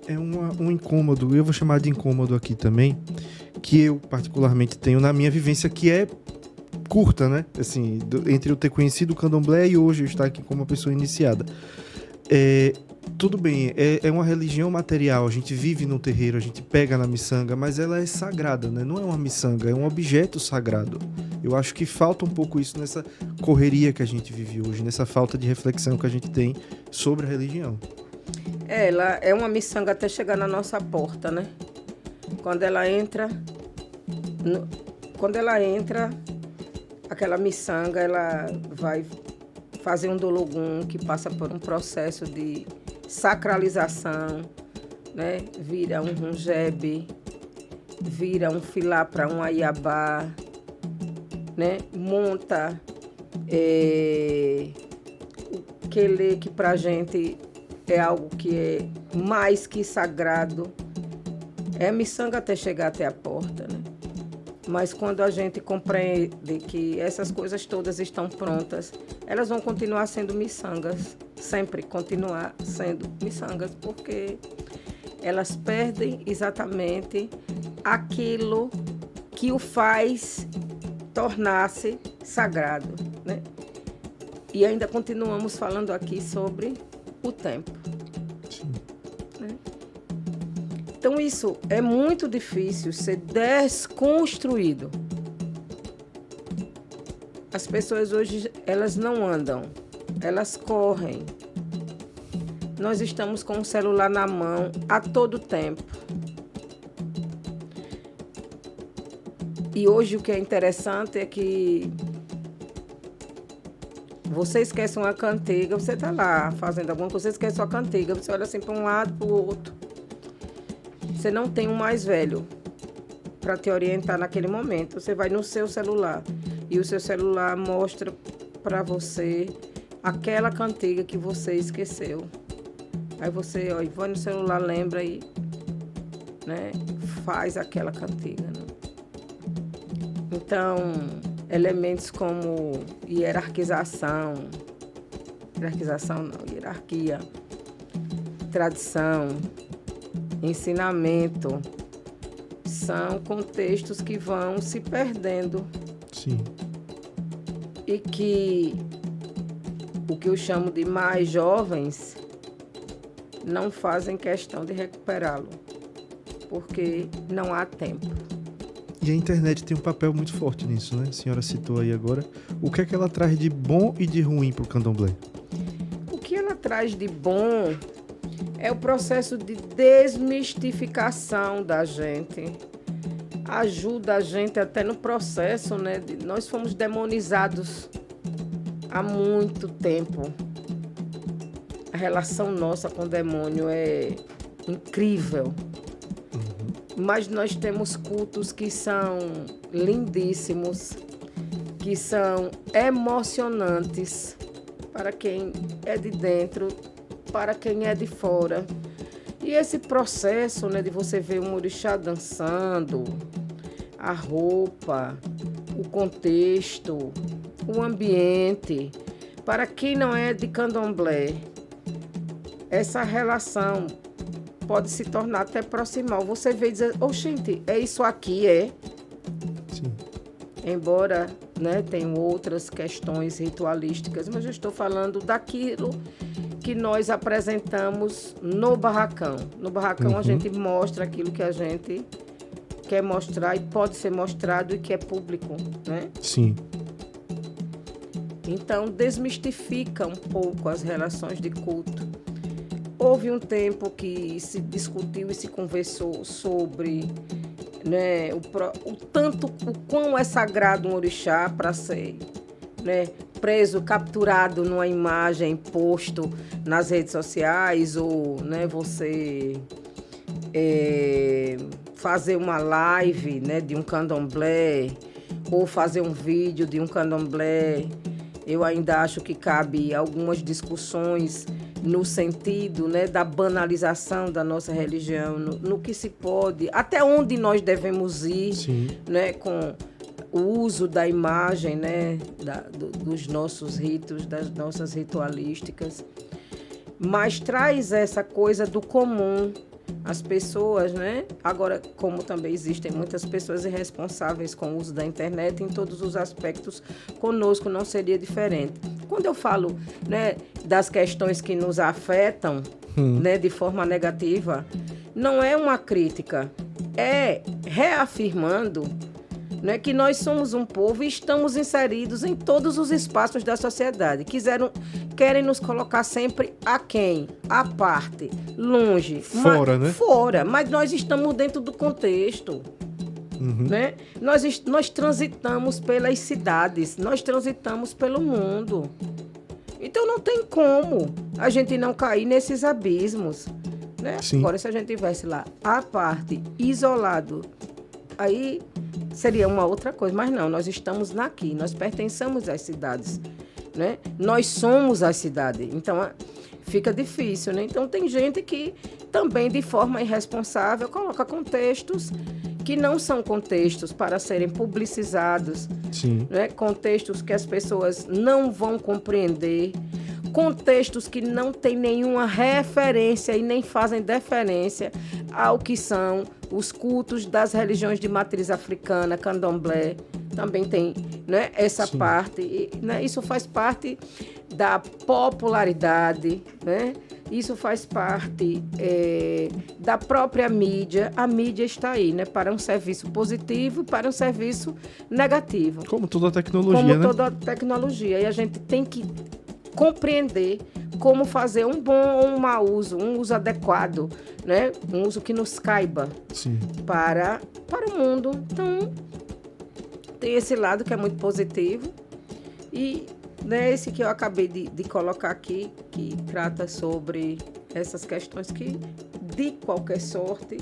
É um incômodo, eu vou chamar de incômodo aqui também, que eu particularmente tenho na minha vivência, que é curta, né? Assim, entre eu ter conhecido o candomblé e hoje eu estar aqui como uma pessoa iniciada. Tudo bem, é uma religião material, a gente vive no terreiro, a gente pega na miçanga, mas ela é sagrada, né? Não é uma miçanga, é um objeto sagrado. Eu acho que falta um pouco isso nessa correria que a gente vive hoje, nessa falta de reflexão que a gente tem sobre a religião. Ela é uma miçanga até chegar na nossa porta, né? Quando ela entra, aquela miçanga, ela vai fazer um dologum que passa por um processo de sacralização, né? Vira um rungebe, vira um filá para um aiabá, né? Monta o quelê, que pra gente é algo que é mais que sagrado. É a miçanga até chegar até a porta, né? Mas quando a gente compreende que essas coisas todas estão prontas, elas vão continuar sendo miçangas, sempre continuar sendo miçangas, porque elas perdem exatamente aquilo que o faz tornar-se sagrado, né? E ainda continuamos falando aqui sobre o tempo. Sim. Né? Então isso é muito difícil ser desconstruído. As pessoas hoje, elas não andam, elas correm. Nós estamos com o celular na mão a todo tempo. E hoje o que é interessante é que você esquece uma cantiga, você está lá fazendo alguma coisa, você esquece sua cantiga, você olha assim para um lado, para o outro. Você não tem um mais velho para te orientar naquele momento. Você vai no seu celular e o seu celular mostra para você aquela cantiga que você esqueceu. Aí você vai no celular, lembra e, né, faz aquela cantiga. Né? Então, elementos como hierarquia, tradição, ensinamento, são contextos que vão se perdendo. Sim. E que o que eu chamo de mais jovens não fazem questão de recuperá-lo, porque não há tempo. E a internet tem um papel muito forte nisso, né? A senhora citou aí agora. O que é que ela traz de bom e de ruim para o candomblé? O que ela traz de bom é o processo de desmistificação da gente. Ajuda a gente até no processo, né? Nós fomos demonizados há muito tempo. A relação nossa com o demônio é incrível. Mas nós temos cultos que são lindíssimos, que são emocionantes para quem é de dentro, para quem é de fora. E esse processo, né, de você ver um orixá dançando, a roupa, o contexto, o ambiente, para quem não é de candomblé, essa relação pode se tornar até proximal. Você vê e dizer, gente, é isso aqui, é? embora, né, tenham outras questões ritualísticas, mas eu estou falando daquilo que nós apresentamos no barracão. No barracão a gente mostra aquilo que a gente quer mostrar e pode ser mostrado e que é público, né? Sim. Então, desmistifica um pouco as relações de culto. Houve um tempo que se discutiu e se conversou sobre, né, o quão é sagrado um orixá para ser, né, preso, capturado numa imagem, posto nas redes sociais, ou, né, você fazer uma live, né, de um candomblé, ou fazer um vídeo de um candomblé. Eu ainda acho que cabe algumas discussões no sentido, né, da banalização da nossa religião, no que se pode, até onde nós devemos ir, né, com o uso da imagem, né, dos nossos ritos, das nossas ritualísticas. Mas traz essa coisa do comum. As pessoas, né? Agora, como também existem muitas pessoas irresponsáveis com o uso da internet, em todos os aspectos, conosco não seria diferente. Quando eu falo, né, das questões que nos afetam, né, de forma negativa, não é uma crítica, é reafirmando, né, que nós somos um povo e estamos inseridos em todos os espaços da sociedade. Querem nos colocar sempre aquém, à parte, longe. Fora, né? Fora, mas nós estamos dentro do contexto. Né? Nós transitamos pelas cidades, nós transitamos pelo mundo. Então não tem como a gente não cair nesses abismos. Né? Agora, se a gente estivesse lá, à parte, isolado, aí seria uma outra coisa. Mas não, nós estamos aqui, nós pertencemos às cidades. Né? Nós somos a cidade, então fica difícil, né? Então tem gente que também de forma irresponsável coloca contextos que não são contextos para serem publicizados, né? Contextos que as pessoas não vão compreender, contextos que não têm nenhuma referência e nem fazem deferência ao que são os cultos das religiões de matriz africana, candomblé. Também tem, né, essa parte, e, né, isso faz parte da popularidade, né? Isso faz parte da própria mídia. A mídia está aí, né, para um serviço positivo e para um serviço negativo. Como toda a tecnologia, né? Como toda a tecnologia. E a gente tem que compreender como fazer um bom ou um mau uso, um uso adequado, né? Um uso que nos caiba para o mundo. Então, tem esse lado que é muito positivo e, né, esse que eu acabei de colocar aqui, que trata sobre essas questões que, de qualquer sorte,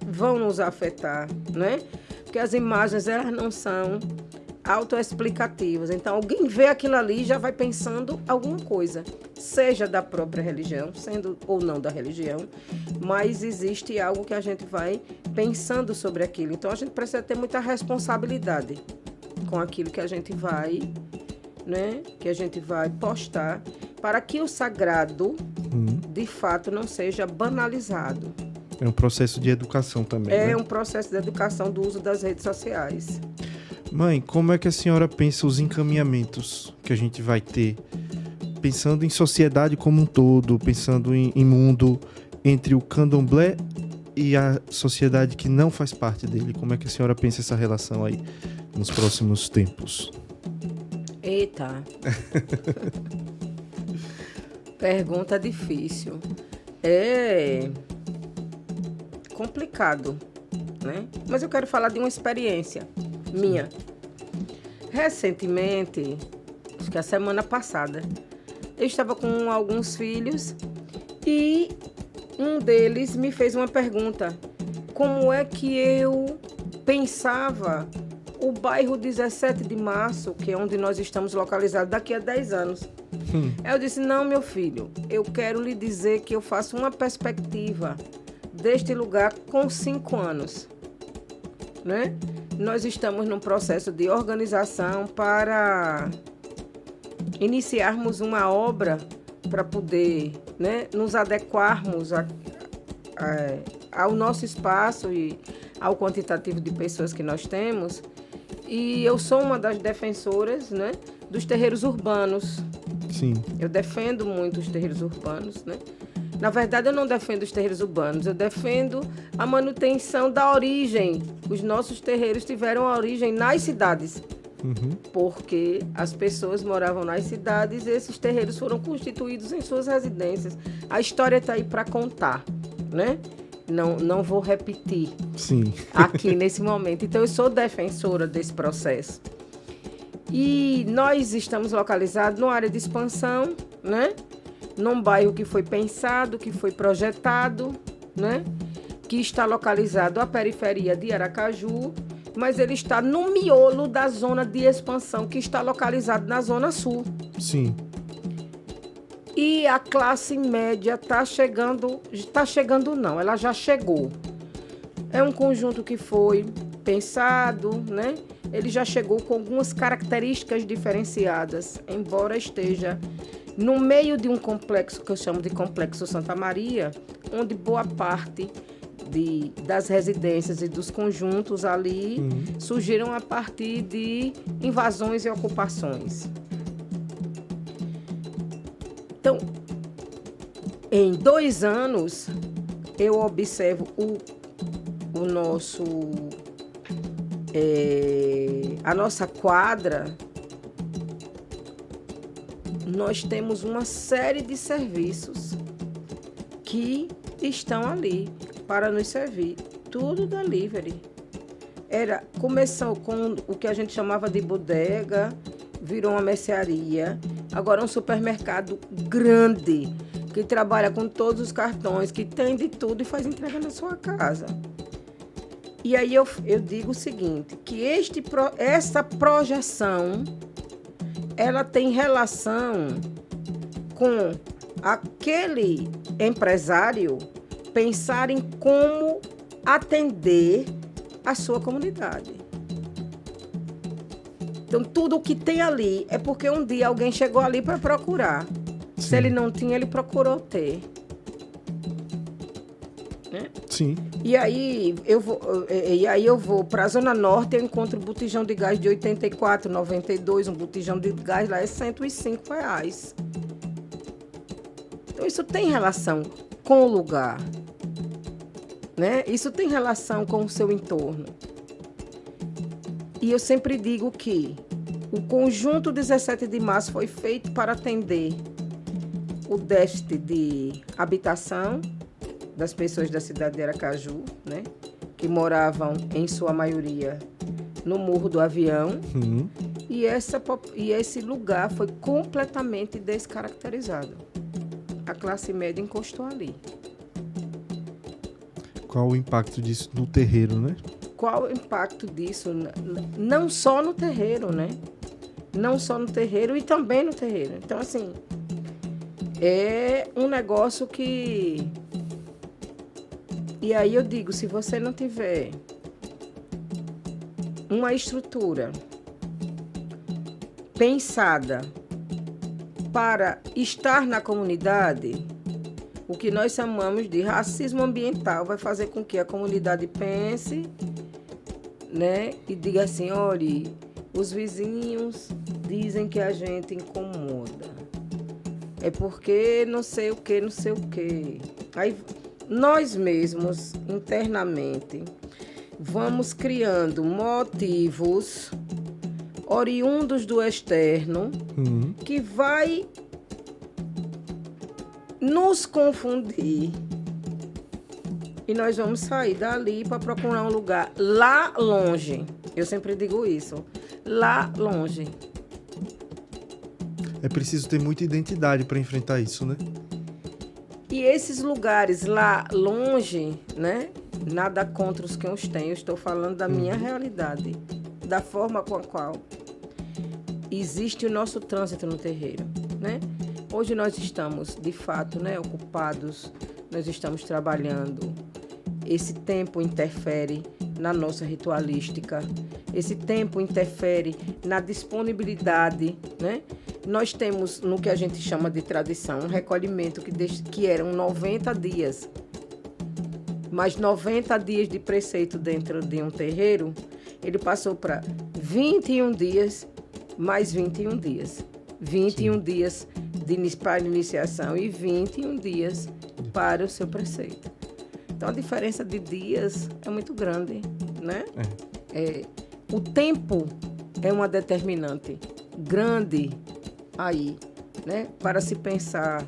vão nos afetar, né? Porque as imagens, elas não são autoexplicativas. Então, alguém vê aquilo ali e já vai pensando alguma coisa, seja da própria religião, sendo ou não da religião, mas existe algo que a gente vai pensando sobre aquilo. Então, a gente precisa ter muita responsabilidade com aquilo que a gente vai, né, que a gente vai postar, para que o sagrado, de fato, não seja banalizado. É um processo de educação também, É, né? um processo de educação do uso das redes sociais. Mãe, como é que a senhora pensa os encaminhamentos que a gente vai ter, pensando em sociedade como um todo, pensando em mundo, entre o candomblé e a sociedade que não faz parte dele? Como é que a senhora pensa essa relação aí nos próximos tempos? Eita! Pergunta difícil. É complicado, né? Mas eu quero falar de uma experiência minha. Recentemente, acho que a semana passada, eu estava com alguns filhos e um deles me fez uma pergunta. Como é que eu pensava o bairro 17 de Março, que é onde nós estamos localizados, daqui a 10 anos? Eu disse, não, meu filho, eu quero lhe dizer que eu faço uma perspectiva deste lugar com 5 anos, né? Nós estamos num processo de organização para iniciarmos uma obra para poder, né, nos adequarmos ao nosso espaço e ao quantitativo de pessoas que nós temos. E eu sou uma das defensoras, né, dos terreiros urbanos. Sim. Eu defendo muito os terreiros urbanos, né? Na verdade, eu não defendo os terreiros urbanos, eu defendo a manutenção da origem. Os nossos terreiros tiveram a origem nas cidades, porque as pessoas moravam nas cidades e esses terreiros foram constituídos em suas residências. A história está aí para contar, né? Não vou repetir Sim. aqui nesse momento. Então, eu sou defensora desse processo. E nós estamos localizados numa área de expansão, né? Num bairro que foi pensado, que foi projetado, né? Que está localizado à periferia de Aracaju, mas ele está no miolo da zona de expansão, que está localizado na Zona Sul. Sim. E a classe média está chegando não, ela já chegou. É um conjunto que foi pensado, né? Ele já chegou com algumas características diferenciadas, embora esteja no meio de um complexo que eu chamo de Complexo Santa Maria, onde boa parte das residências e dos conjuntos ali surgiram a partir de invasões e ocupações. Então, em 2 anos, eu observo a nossa quadra. Nós temos uma série de serviços que estão ali para nos servir. Tudo delivery. Começou com o que a gente chamava de bodega, virou uma mercearia. Agora é um supermercado grande, que trabalha com todos os cartões, que tem de tudo e faz entrega na sua casa. E aí eu digo o seguinte, que essa projeção, ela tem relação com aquele empresário pensar em como atender a sua comunidade. Então, tudo o que tem ali é porque um dia alguém chegou ali para procurar. Sim. Se ele não tinha, ele procurou ter. Né? Sim. E aí eu vou para a Zona Norte, eu encontro um botijão de gás de R$ 84,92, um botijão de gás lá é R$ 105. Então, isso tem relação com o lugar, né? Isso tem relação com o seu entorno. E eu sempre digo que o conjunto 17 de março foi feito para atender o déficit de habitação das pessoas da cidade de Aracaju, né? Que moravam, em sua maioria, no Morro do Avião. E esse lugar foi completamente descaracterizado. A classe média encostou ali. Qual o impacto disso no terreiro, né? Qual o impacto disso? Não só no terreiro, né? Não só no terreiro e também no terreiro. Então, assim, é um negócio que... E aí eu digo, se você não tiver uma estrutura pensada para estar na comunidade, o que nós chamamos de racismo ambiental vai fazer com que a comunidade pense, né, e diga assim, olha, os vizinhos dizem que a gente incomoda. É porque não sei o que, não sei o que. Aí nós mesmos, internamente, vamos criando motivos oriundos do externo que vai nos confundir. E nós vamos sair dali para procurar um lugar lá longe. Eu sempre digo isso. Lá longe. É preciso ter muita identidade para enfrentar isso, né? E esses lugares lá longe, né? Nada contra os que os têm. Eu estou falando da minha realidade. Da forma com a qual existe o nosso trânsito no terreiro, né? Hoje nós estamos, de fato, né, ocupados. Nós estamos trabalhando. Esse tempo interfere na nossa ritualística. Esse tempo interfere na disponibilidade, né? Nós temos, no que a gente chama de tradição, um recolhimento que eram 90 dias. Mas 90 dias de preceito dentro de um terreiro, ele passou para 21 dias, mais 21 dias. 21 dias para a iniciação e 21 dias para o seu preceito. Então, a diferença de dias é muito grande, né? O tempo é uma determinante grande aí, né? Para se pensar,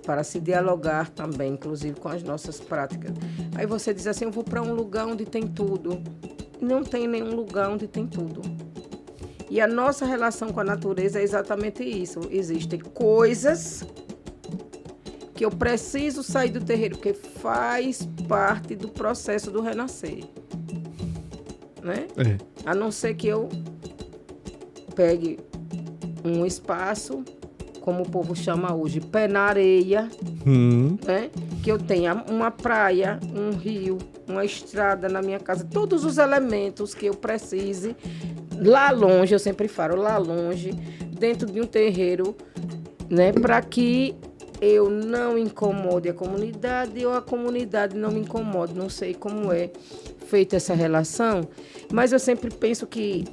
para se dialogar também, inclusive com as nossas práticas. Aí você diz assim, eu vou para um lugar onde tem tudo. Não tem nenhum lugar onde tem tudo. E a nossa relação com a natureza é exatamente isso. Existem coisas que eu preciso sair do terreiro, porque faz parte do processo do renascer. Né? A não ser que eu pegue um espaço, como o povo chama hoje, pé na areia, né? Que eu tenha uma praia, um rio, uma estrada na minha casa, todos os elementos que eu precise, lá longe, eu sempre falo, lá longe, dentro de um terreiro, né? Para que eu não incomode a comunidade ou a comunidade não me incomode. Não sei como é feita essa relação, mas eu sempre penso que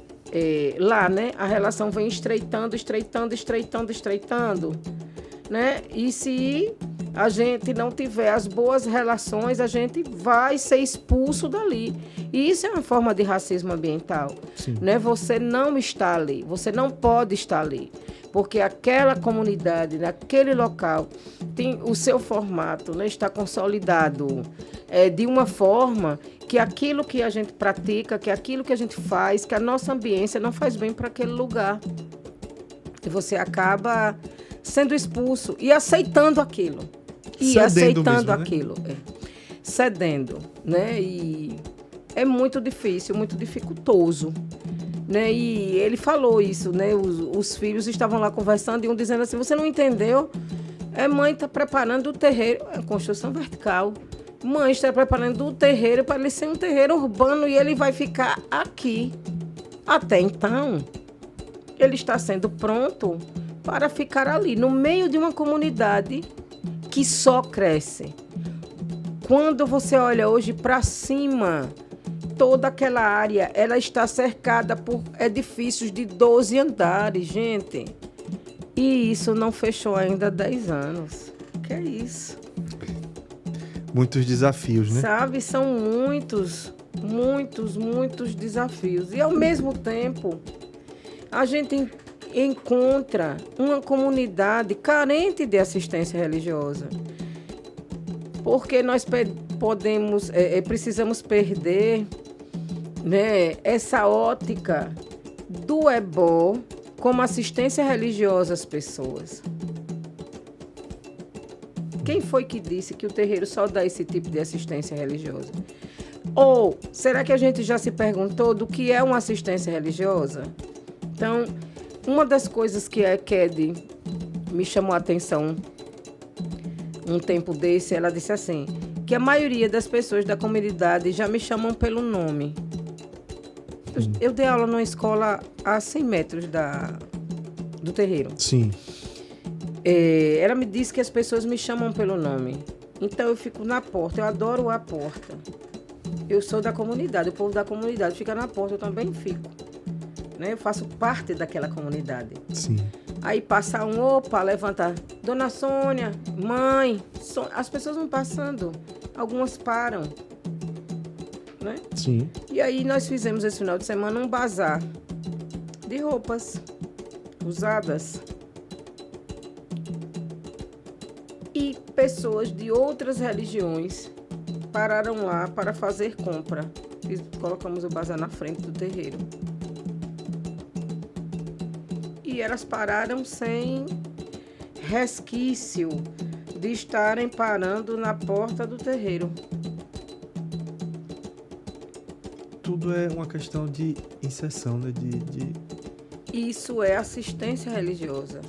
lá, né, a relação vem estreitando, né? E se a gente não tiver as boas relações, a gente vai ser expulso dali. E isso é uma forma de racismo ambiental, né? Você não está ali, você não pode estar ali, porque aquela comunidade, naquele local, tem o seu formato, né? Está consolidado de uma forma que aquilo que a gente pratica, que aquilo que a gente faz, que a nossa ambiência não faz bem para aquele lugar. E você acaba sendo expulso e aceitando aquilo. Cedendo, né? E é muito difícil, muito dificultoso, né? E ele falou isso, né? Os filhos estavam lá conversando e um dizendo assim, você não entendeu? Mãe está preparando o terreiro, é construção vertical. Mãe está preparando o terreiro para ele ser um terreiro urbano e ele vai ficar aqui. Até então, ele está sendo pronto para ficar ali, no meio de uma comunidade que só cresce. Quando você olha hoje para cima, toda aquela área, ela está cercada por edifícios de 12 andares, gente. E isso não fechou ainda há 10 anos. Que é isso? Muitos desafios, né? Sabe, são muitos desafios. E, ao mesmo tempo, a gente encontra uma comunidade carente de assistência religiosa. Porque nós precisamos perder, né, essa ótica do ebó como assistência religiosa às pessoas. Quem foi que disse que o terreiro só dá esse tipo de assistência religiosa? Ou será que a gente já se perguntou do que é uma assistência religiosa? Então, uma das coisas que a Ked me chamou a atenção um tempo desse, ela disse assim, que a maioria das pessoas da comunidade já me chamam pelo nome. Eu dei aula numa escola a 100 metros do terreiro. Sim. Ela me disse que as pessoas me chamam pelo nome. Então, eu fico na porta. Eu adoro a porta. Eu sou da comunidade. O povo da comunidade fica na porta. Eu também fico. Né? Eu faço parte daquela comunidade. Sim. Aí passa opa, levanta. Dona Sônia, mãe. As pessoas vão passando. Algumas param. Né? Sim. E aí nós fizemos esse final de semana um bazar de roupas usadas. E pessoas de outras religiões pararam lá para fazer compra. E colocamos o bazar na frente do terreiro. E elas pararam sem resquício de estarem parando na porta do terreiro. Tudo é uma questão de inserção, né? Isso é assistência religiosa.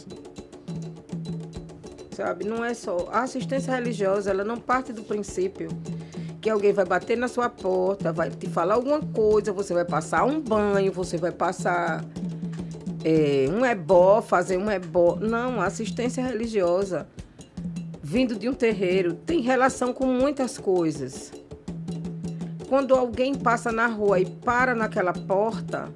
Sabe? Não é só... A assistência religiosa, ela não parte do princípio que alguém vai bater na sua porta, vai te falar alguma coisa, você vai passar um banho, você vai passar um ebó, fazer um ebó. Não, a assistência religiosa, vindo de um terreiro, tem relação com muitas coisas. Quando alguém passa na rua e para naquela porta,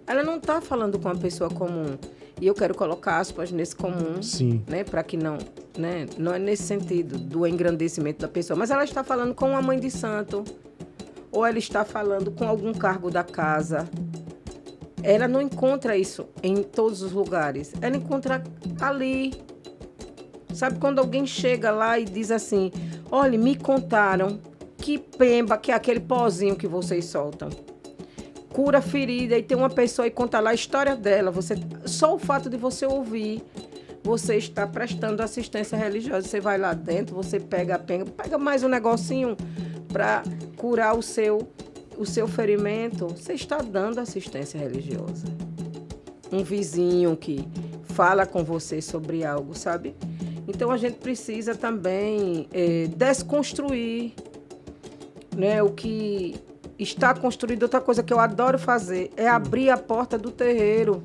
ela não está falando com uma pessoa comum. E eu quero colocar aspas nesse comum, Sim. né, para que não, né, não é nesse sentido do engrandecimento da pessoa, mas ela está falando com uma mãe de santo, ou ela está falando com algum cargo da casa. Ela não encontra isso em todos os lugares, ela encontra ali. Sabe quando alguém chega lá e diz assim, olha, me contaram que pemba, que é aquele pozinho que vocês soltam, cura ferida, e tem uma pessoa e conta lá a história dela. Só o fato de você ouvir, você está prestando assistência religiosa. Você vai lá dentro, você pega mais um negocinho para curar o seu ferimento. Você está dando assistência religiosa. Um vizinho que fala com você sobre algo, sabe? Então a gente precisa também desconstruir, né, o que está construído. Outra coisa que eu adoro fazer é abrir a porta do terreiro.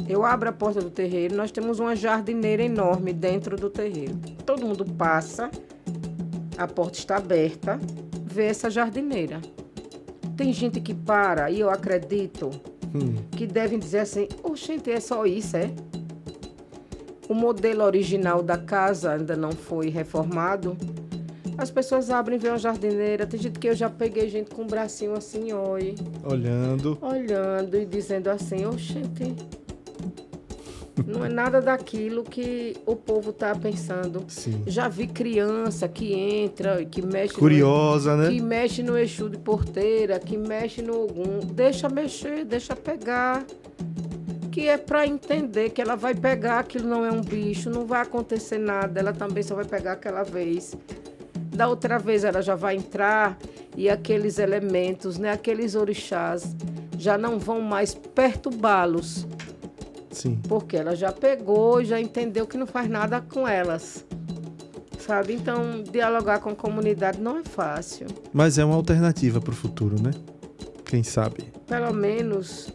Eu abro a porta do terreiro, nós temos uma jardineira enorme dentro do terreiro. Todo mundo passa, a porta está aberta, vê essa jardineira. Tem gente que para, e eu acredito, que devem dizer assim, gente, é só isso, é? O modelo original da casa ainda não foi reformado. As pessoas abrem e vêem uma jardineira. Tem gente que eu já peguei gente com o bracinho assim, oi. Olhando e dizendo assim, gente, não é nada daquilo que o povo está pensando. Sim. Já vi criança que entra, que mexe... Curiosa, né? Que mexe no Exu de porteira, que mexe no Ogum. Deixa mexer, deixa pegar. Que é para entender que ela vai pegar, aquilo não é um bicho, não vai acontecer nada. Ela também só vai pegar aquela vez. Da outra vez ela já vai entrar e aqueles elementos, né, aqueles orixás, já não vão mais perturbá-los. Sim. Porque ela já pegou, já entendeu que não faz nada com elas. Sabe? Então, dialogar com a comunidade não é fácil. Mas é uma alternativa para o futuro, né? Quem sabe? Pelo menos,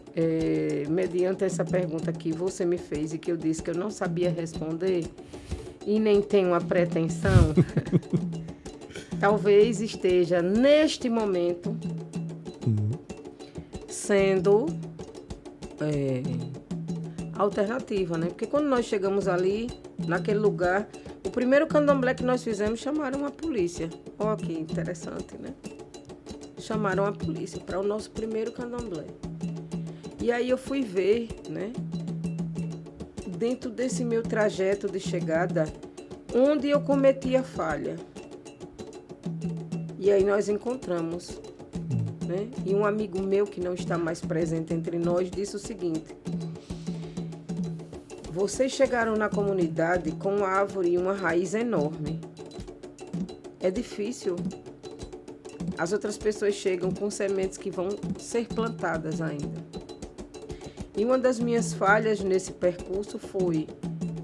mediante essa pergunta que você me fez e que eu disse que eu não sabia responder e nem tenho uma pretensão... Talvez esteja, neste momento, sendo alternativa, né? Porque quando nós chegamos ali, naquele lugar, o primeiro candomblé que nós fizemos, chamaram a polícia. Olha que interessante, né? Chamaram a polícia para o nosso primeiro candomblé. E aí eu fui ver, né? Dentro desse meu trajeto de chegada, onde eu cometi a falha. E aí nós encontramos, né? E um amigo meu que não está mais presente entre nós disse o seguinte: vocês chegaram na comunidade com uma árvore e uma raiz enorme. É difícil. As outras pessoas chegam com sementes que vão ser plantadas ainda. E uma das minhas falhas nesse percurso foi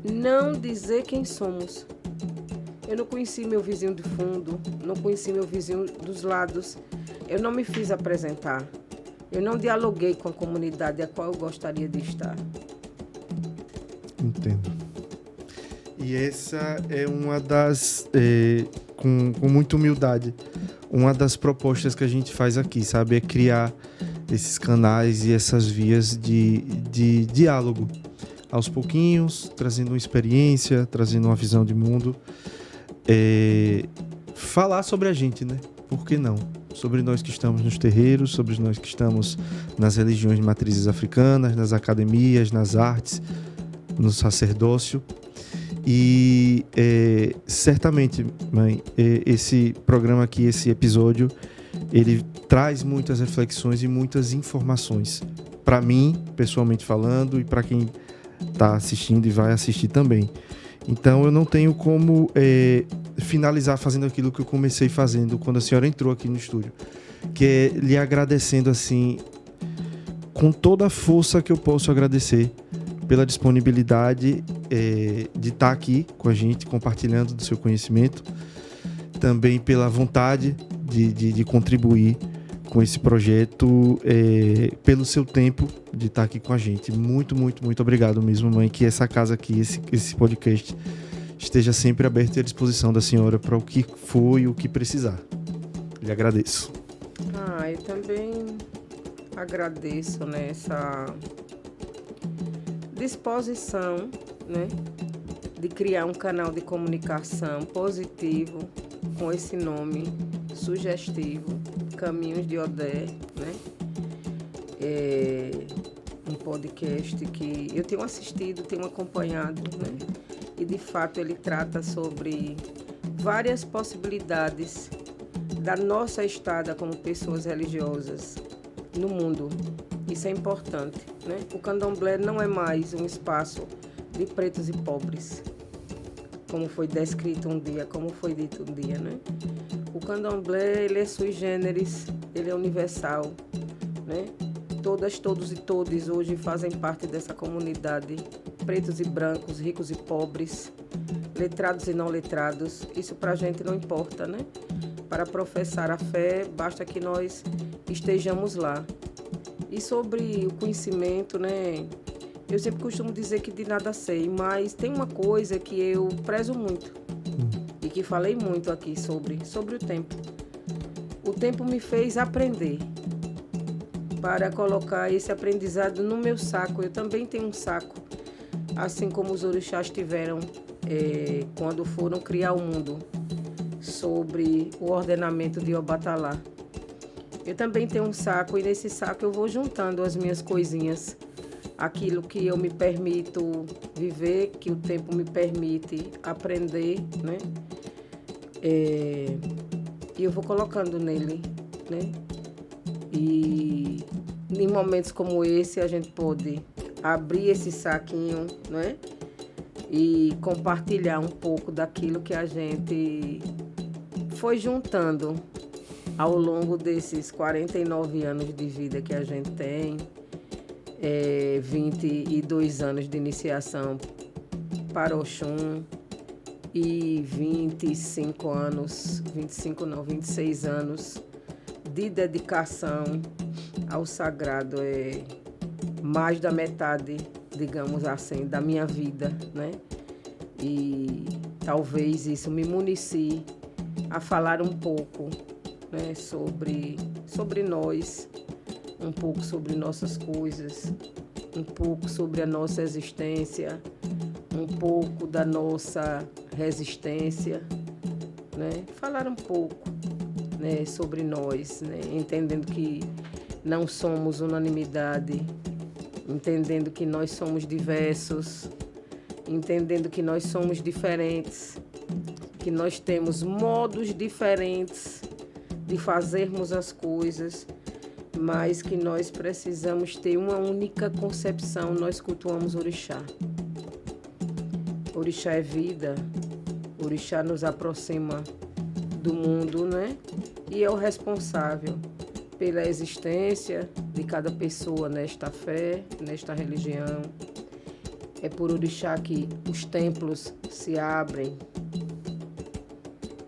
não dizer quem somos. Eu não conheci meu vizinho de fundo, não conheci meu vizinho dos lados. Eu não me fiz apresentar. Eu não dialoguei com a comunidade a qual eu gostaria de estar. Entendo. E essa é uma das, com muita humildade, uma das propostas que a gente faz aqui, sabe? É criar esses canais e essas vias de diálogo. Aos pouquinhos, trazendo uma experiência, trazendo uma visão de mundo. Falar sobre a gente, né? Por que não? Sobre nós que estamos nos terreiros, sobre nós que estamos nas religiões de matrizes africanas, nas academias, nas artes, no sacerdócio. E certamente, mãe, esse programa aqui, esse episódio, ele traz muitas reflexões e muitas informações. Para mim, pessoalmente falando, e para quem está assistindo e vai assistir também. Então eu não tenho como finalizar fazendo aquilo que eu comecei fazendo quando a senhora entrou aqui no estúdio, que é lhe agradecendo assim, com toda a força que eu posso agradecer pela disponibilidade de estar aqui com a gente, compartilhando do seu conhecimento, também pela vontade de contribuir com esse projeto, pelo seu tempo de estar aqui com a gente. Muito, muito, muito obrigado mesmo, mãe, que essa casa aqui, esse podcast, esteja sempre aberto e à disposição da senhora para o que for e o que precisar. Lhe agradeço. Eu também agradeço, né, essa disposição, né, de criar um canal de comunicação positivo com esse nome sugestivo, Caminhos de Odé, né? É um podcast que eu tenho assistido, tenho acompanhado, né? E de fato ele trata sobre várias possibilidades da nossa estada como pessoas religiosas no mundo. Isso é importante, né? O candomblé não é mais um espaço de pretos e pobres, como foi descrito um dia, como foi dito um dia, né? O candomblé, ele é sui generis, ele é universal, né? Todas, todos e todes hoje fazem parte dessa comunidade, pretos e brancos, ricos e pobres, letrados e não letrados. Isso pra gente não importa, né? Para professar a fé, basta que nós estejamos lá. E sobre o conhecimento, né? Eu sempre costumo dizer que de nada sei, mas tem uma coisa que eu prezo muito e que falei muito aqui sobre o tempo. O tempo me fez aprender para colocar esse aprendizado no meu saco. Eu também tenho um saco, assim como os orixás tiveram quando foram criar o mundo, sobre o ordenamento de Obatalá. Eu também tenho um saco e nesse saco eu vou juntando as minhas coisinhas, aquilo que eu me permito viver, que o tempo me permite aprender, né? E eu vou colocando nele, né? E em momentos como esse a gente pode abrir esse saquinho, né? E compartilhar um pouco daquilo que a gente foi juntando ao longo desses 49 anos de vida que a gente tem, 22 anos de iniciação para Oxum e 25 anos, 26 anos de dedicação ao sagrado. É mais da metade, digamos assim, da minha vida, né? E talvez isso me municie a falar um pouco, né, sobre nós, um pouco sobre nossas coisas, um pouco sobre a nossa existência, um pouco da nossa resistência, né? Falar um pouco, né, sobre nós, né? Entendendo que não somos unanimidade, entendendo que nós somos diversos, entendendo que nós somos diferentes, que nós temos modos diferentes de fazermos as coisas, mas que nós precisamos ter uma única concepção. Nós cultuamos Orixá. Orixá é vida, Orixá nos aproxima do mundo, né? E é o responsável pela existência de cada pessoa nesta fé, nesta religião. É por Orixá que os templos se abrem,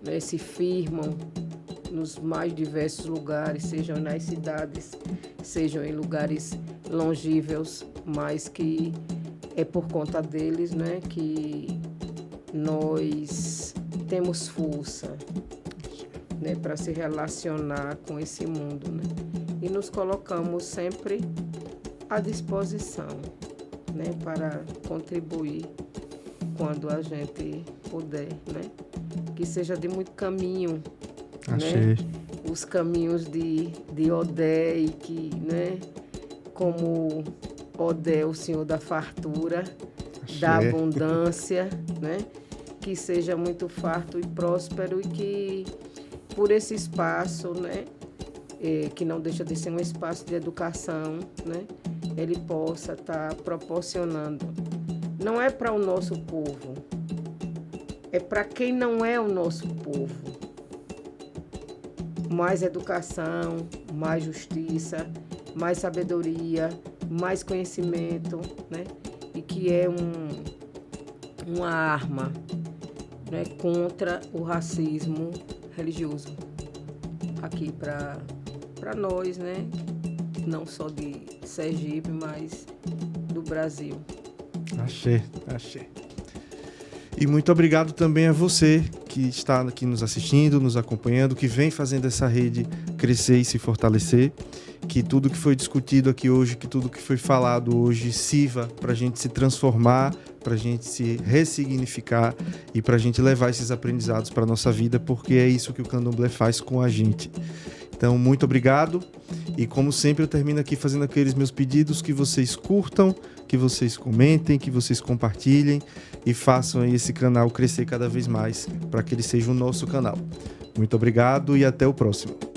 né? Se firmam nos mais diversos lugares, sejam nas cidades, sejam em lugares longínquos, mas que é por conta deles, né, que nós temos força, né, para se relacionar com esse mundo, né, e nos colocamos sempre à disposição, né, para contribuir quando a gente puder, né, que seja de muito caminho. Né? Os caminhos de Odé, e que, né, como Odé, o Senhor da fartura, da abundância, né, que seja muito farto e próspero, e que por esse espaço, né, que não deixa de ser um espaço de educação, né, ele possa estar proporcionando. Não é para o nosso povo, é para quem não é o nosso povo. Mais educação, mais justiça, mais sabedoria, mais conhecimento, né? E que é uma arma, né, contra o racismo religioso aqui para nós, né? Não só de Sergipe, mas do Brasil. Axé. E muito obrigado também a você que está aqui nos assistindo, nos acompanhando, que vem fazendo essa rede crescer e se fortalecer, que tudo que foi discutido aqui hoje, que tudo que foi falado hoje sirva para a gente se transformar, para a gente se ressignificar e para a gente levar esses aprendizados para a nossa vida, porque é isso que o Candomblé faz com a gente. Então, muito obrigado. E como sempre, eu termino aqui fazendo aqueles meus pedidos, que vocês curtam, que vocês comentem, que vocês compartilhem e façam aí esse canal crescer cada vez mais para que ele seja o nosso canal. Muito obrigado e até o próximo.